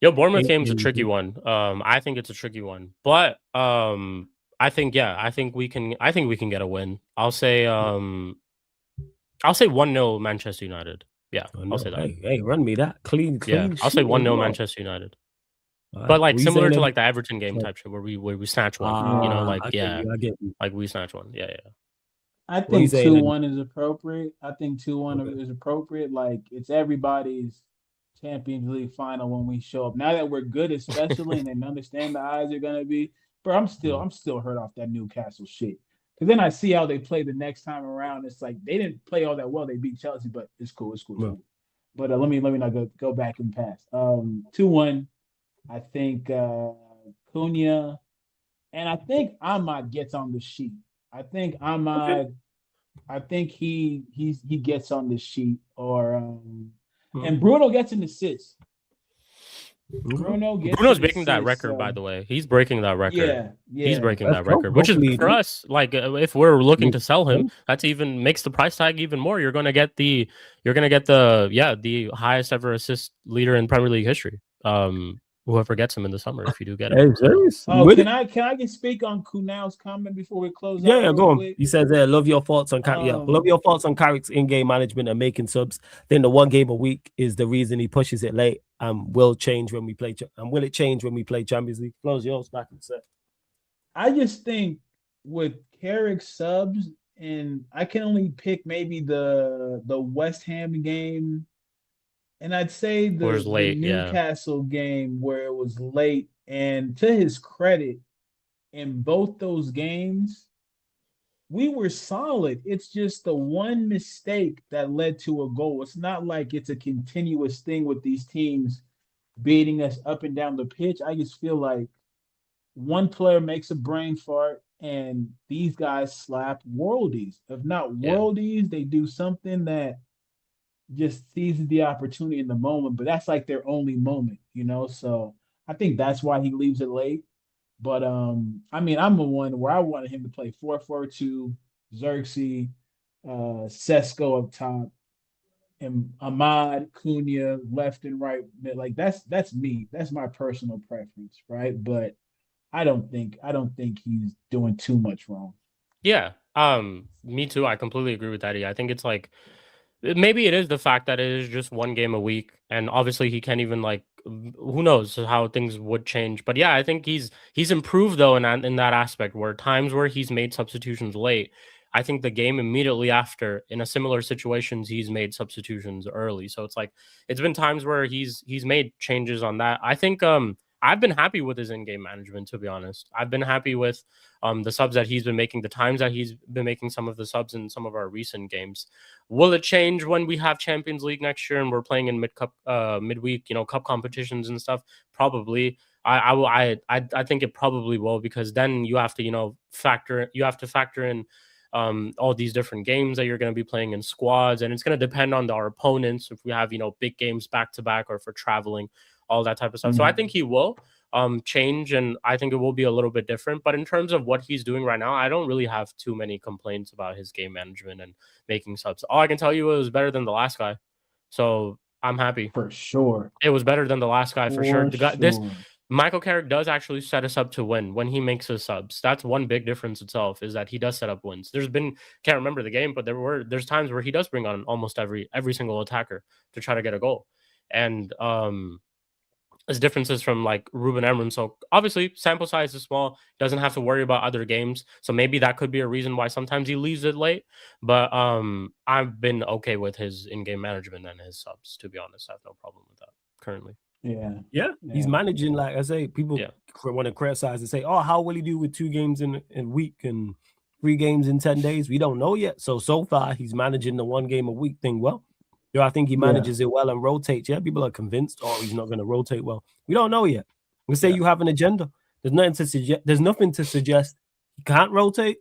Yo, Bournemouth game's a tricky one. I think it's a tricky one. But I think we can get a win. I'll say 1-0 Manchester United. Yeah, I'll say that. Hey, run me that. Clean. Yeah, I'll say 1-0 Manchester United. But like similar to like the Everton game type shit where we snatch one. I get you. Like we snatch one. Yeah. I think 2-1 is appropriate. Is appropriate. Like it's everybody's Champions League final when we show up. Now that we're good, especially, and they understand the eyes are gonna be. But I'm still hurt off that Newcastle shit. Because then I see how they play the next time around. It's like they didn't play all that well. They beat Chelsea, but it's cool. Cool. But let me not go back and pass. 2-1. I think Cunha, and I think Ahmad gets on the sheet. I think Ahmad. I think he gets on the sheet, or and Bruno gets an assist. Bruno's breaking that record, by the way. He's breaking that record. Yeah. He's breaking that record, which is for us. Like, if we're looking to sell him, that's even makes the price tag even more. You're gonna get the highest ever assist leader in Premier League history. Whoever gets him in the summer, if you do get him. Can I just speak on Kunal's comment before we close? Yeah, go on. He says, "Love your thoughts on love your thoughts on Carrick's in-game management and making subs. Then the 1 game a week is the reason he pushes it late and will change when we play. And will it change when we play Champions League? Close yours back and set. I just think with Carrick's subs, and I can only pick maybe the West Ham game. And I'd say the Newcastle game where it was late. And to his credit, in both those games, we were solid. It's just the one mistake that led to a goal. It's not like it's a continuous thing with these teams beating us up and down the pitch. I just feel like one player makes a brain fart and these guys slap worldies. If not worldies, they do something that just seizes the opportunity in the moment, but that's like their only moment, So I think that's why he leaves it late. But I mean, I'm the one where I wanted him to play 4-4-2, Xerxes, Sesko up top, and Ahmad, Cunha, left and right. Like that's me. That's my personal preference, right? But I don't think he's doing too much wrong. Yeah. Me too. I completely agree with Eddie. I think it's like maybe it is the fact that it is just one game a week, and obviously he can't even like who knows how things would change. But yeah, I think he's improved though in that aspect where times where he's made substitutions late. I think the game immediately after in a similar situations he's made substitutions early. So it's like it's been times where he's made changes on that. I think I've been happy with his in-game management, to be honest. I've been happy with the subs that he's been making, the times that he's been making some of the subs in some of our recent games. Will it change when we have Champions League next year and we're playing in midweek, cup competitions and stuff? Probably. I think it probably will, because then you have to factor in all these different games that you're going to be playing in squads, and it's going to depend on our opponents if we have big games back to back or if we're traveling, all that type of stuff. So I think he will change, and I think it will be a little bit different. But in terms of what he's doing right now, I don't really have too many complaints about his game management and making subs. All I can tell you, it was better than the last guy, so I'm happy. For sure, it was better than the last guy for sure. This Michael Carrick does actually set us up to win when he makes his subs. That's one big difference itself, is that he does set up wins. Can't remember the game, but there's times where he does bring on almost every single attacker to try to get a goal. And as differences from like Ruben Amorim. So obviously sample size is small, doesn't have to worry about other games. So maybe that could be a reason why sometimes he leaves it late. But I've been okay with his in-game management and his subs, to be honest. I have no problem with that currently. Yeah. He's managing, like I say, people want to criticize and say, oh, how will he do with 2 games in a week and 3 games in 10 days? We don't know yet. So far, he's managing the 1 game a week thing well. I think he manages it well and rotates. Yeah, people are convinced, oh, he's not going to rotate well. We don't know yet. We say you have an agenda. There's nothing to suggest he can't rotate,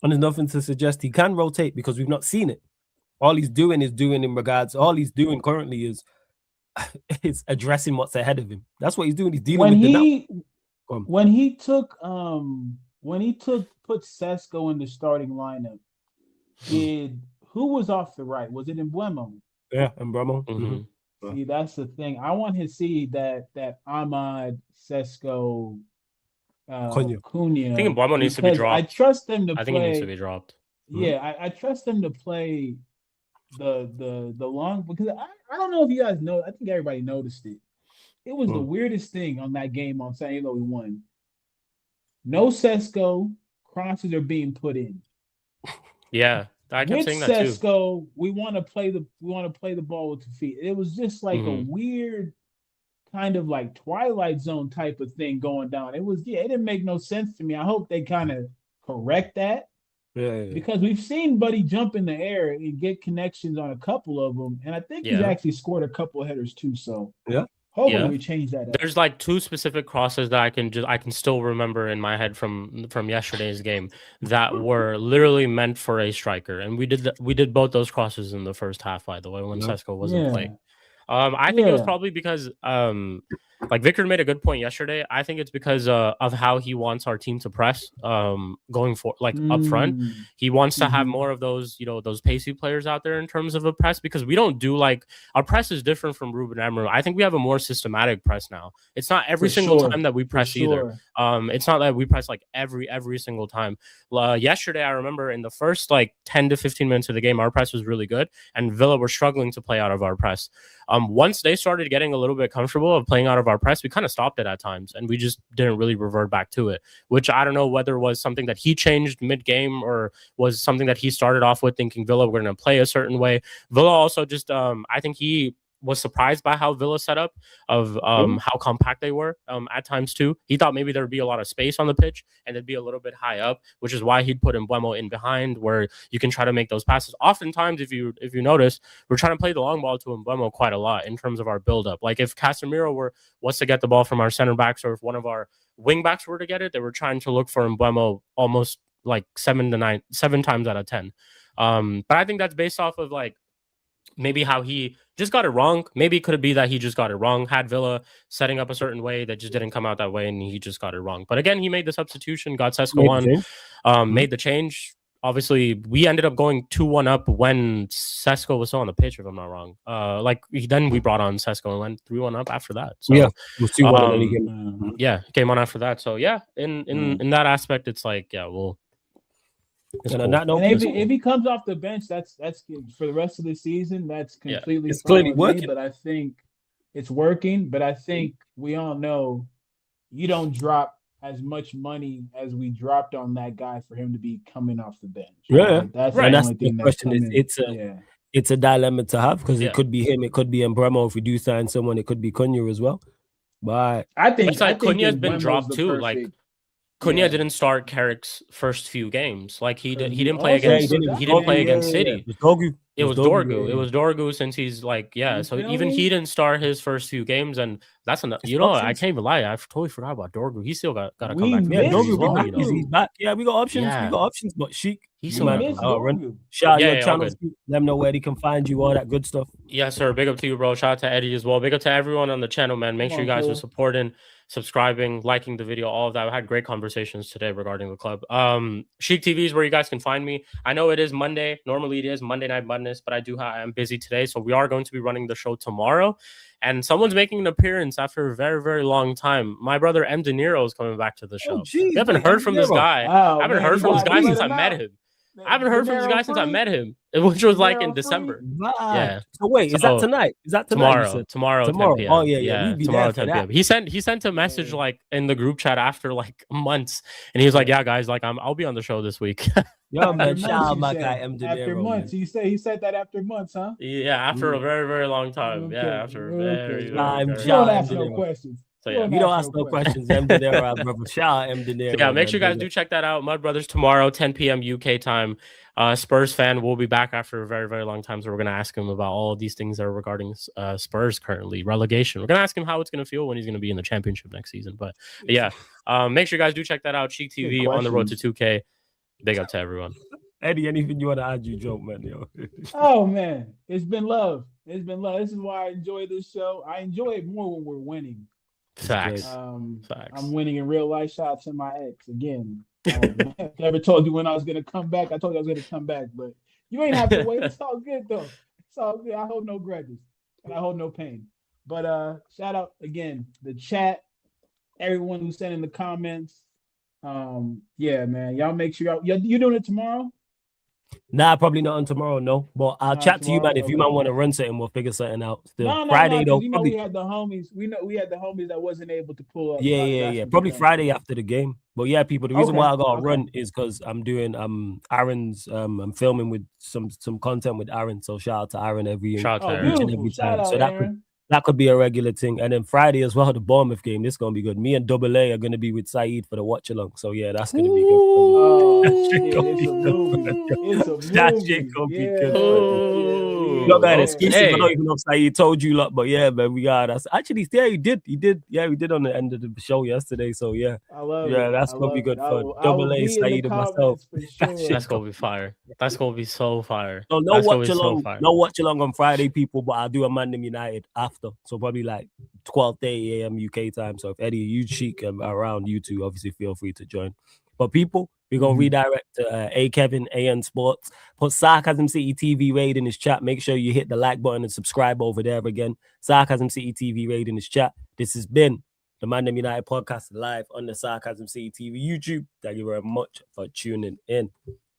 and there's nothing to suggest he can rotate, because we've not seen it. All he's doing currently is addressing what's ahead of him. That's what he's doing. He's dealing with when he put Sesko in the starting lineup, who was off the right? Was it Embuemo? Yeah, Embuemo. Mm-hmm. See, that's the thing. I want to see that Ahmad, Sesko, Cunha. I think Embuemo needs to be dropped. I trust them to play. I think he needs to be dropped. Yeah, I trust them to play the long, because I don't know if you guys know. I think everybody noticed it. It was the weirdest thing on that game on Saturday we won. No Sesko, crosses are being put in. Yeah. I kept saying that too. Sesko, we want to play the ball with the feet. It was just like a weird kind of like Twilight Zone type of thing going down. It didn't make no sense to me. I hope they kind of correct that. Yeah. Because we've seen Buddy jump in the air and get connections on a couple of them, and I think he's actually scored a couple of headers too. So hopefully we change that up. There's like 2 specific crosses that I can still remember in my head from yesterday's game that were literally meant for a striker, and we did both those crosses in the first half, by the way, when Sesko wasn't playing. I think it was probably because like Victor made a good point yesterday. I think it's because of how he wants our team to press going for up front. He wants to have more of those, those pacey players out there in terms of a press, because we don't do our press is different from Ruben Amorim. I think we have a more systematic press now. It's not every single time that we press either. It's not that we press like every single time. Yesterday, I remember in the first 10 to 15 minutes of the game, our press was really good, and Villa were struggling to play out of our press. Once they started getting a little bit comfortable of playing out of our press, we kind of stopped it at times, and we just didn't really revert back to it, which I don't know whether it was something that he changed mid-game or was something that he started off with thinking Villa were going to play a certain way. Villa also just, I think he was surprised by how Villa set up, of how compact they were at times too. He thought maybe there would be a lot of space on the pitch and it'd be a little bit high up, which is why he'd put Embuemo in behind, where you can try to make those passes. Oftentimes, if you notice, we're trying to play the long ball to Embuemo quite a lot in terms of our build-up. Like if Casemiro was to get the ball from our center backs, or if one of our wing backs were to get it, they were trying to look for Embuemo almost like 7 times out of 10. But I think that's based off of maybe how he just got it wrong. Maybe it could be that he just got it wrong. Had Villa setting up a certain way that just didn't come out that way, and he just got it wrong. But again, he made the substitution, got Sesko on, made the change. Obviously, we ended up going 2-1 up when Sesko was still on the pitch, if I'm not wrong. Then we brought on Sesko and went 3-1 up after that. So, yeah, it was 2-1 yeah, came on after that. So yeah, in that aspect, it's like, yeah, well. Cool. And if he comes off the bench, that's for the rest of the season. That's completely it's clearly working. But I think it's working. But I think we all know you don't drop as much money as we dropped on that guy for him to be coming off the bench. Yeah, that's right. The only thing the question. It's a dilemma to have because it could be him, it could be Mbeumo. If we do sign someone, it could be Cunha as well. But I think Cunha's been dropped too. Like Cunha didn't start Carrick's first few games. Like he didn't play against City. It was Dorgu. It was Dorgu since he's like, so even he didn't start his first few games, and that's enough. You know, I can't even lie. I totally forgot about Dorgu. He still got to come back. Yeah, Dorgu, he's back. Yeah, we got options. Yeah. We got options, but Sheik, he's so run. Shout out your channels. Let them know where they can find you, all that good stuff. Yes, sir. Big up to you, bro. Shout out to Eddie as well. Big up to everyone on the channel, man. Make sure you guys are supporting, subscribing, liking the video, all of that. I had great conversations today regarding the club. Sheik TV is where you guys can find me. I know it is Monday. Normally it is Monday Night Madness, but I'm busy today, so we are going to be running the show tomorrow. And someone's making an appearance after a very, very long time. My brother M. De Niro is coming back to the show. We haven't heard from this guy. I haven't heard from this guy since I met him. I haven't heard from this guy since I met him, which was like in December. Yeah. So wait, is that tonight? Is that tonight? Tomorrow. 10 p.m. Oh yeah. Tomorrow 10 p.m. He sent a message like in the group chat after like months, and he was like, "Yeah, guys, like I'll be on the show this week." Yo, man, shout out my guy M. De Niro. After months, he said that after months, huh? Yeah, after a very, very long time. Okay. Yeah, after a very, very don't ask no questions. So yeah, you don't ask no questions. M. De Niro, brother. Shout out M. De Niro. So yeah, make sure you guys do check that out. Mud Brothers tomorrow, 10 p.m. UK time. Spurs fan will be back after a very, very long time. So we're going to ask him about all of these things that are regarding Spurs currently, relegation. We're going to ask him how it's going to feel when he's going to be in the championship next season. But yeah, make sure you guys do check that out. Sheik TV on the road to 2K. Big up to everyone. Eddie, anything you want to add, you joke, man. Yo. Oh, man. It's been love. This is why I enjoy this show. I enjoy it more when we're winning. Facts. I'm winning in real life. Shout out to my ex again. I never told you when I was going to come back. I told you I was going to come back, but you ain't have to wait. It's all good, though. It's all good. I hold no grudges, and I hold no pain. But shout out, again, the chat, everyone who sent in the comments. Yeah, man. Y'all make sure you doing it tomorrow? Nah, probably not on tomorrow, no. But I'll chat to you, man. If you might want to run something, we'll figure something out. Still. Friday, though. You know, we had the homies. We had the homies that wasn't able to pull up. Yeah. Probably Friday after the game. But yeah, people, the reason why I got to run is because I'm doing Aaron's. I'm filming with some content with Aaron. So shout out to Aaron every time. So that could be a regular thing. And then Friday as well, the Bournemouth game. This is going to be good. Me and Double A are going to be with Saeed for the watch along. So yeah, that's going to be good. It's a movie. That's going to be good. Not got an excuse. I don't even know if Saeed told you lot, but yeah, man, we got us. Actually, yeah, he did. Yeah, we did on the end of the show yesterday. So yeah, that's going to be good fun. Double A, Saeed, and myself. That's going to be fire. That's going to be so fire. So no watch along on Friday, people, but I'll do a Man United after. So probably like 12:30 a.m. UK time. So if Eddie, you Sheik around, you two, obviously feel free to join. But people, we're going to redirect to A Kevin, AN Sports. Put Sarcasm City TV raid in his chat. Make sure you hit the like button and subscribe over there again. Sarcasm City TV raid in his chat. This has been the Man United podcast live on the Sarcasm City TV YouTube. Thank you very much for tuning in.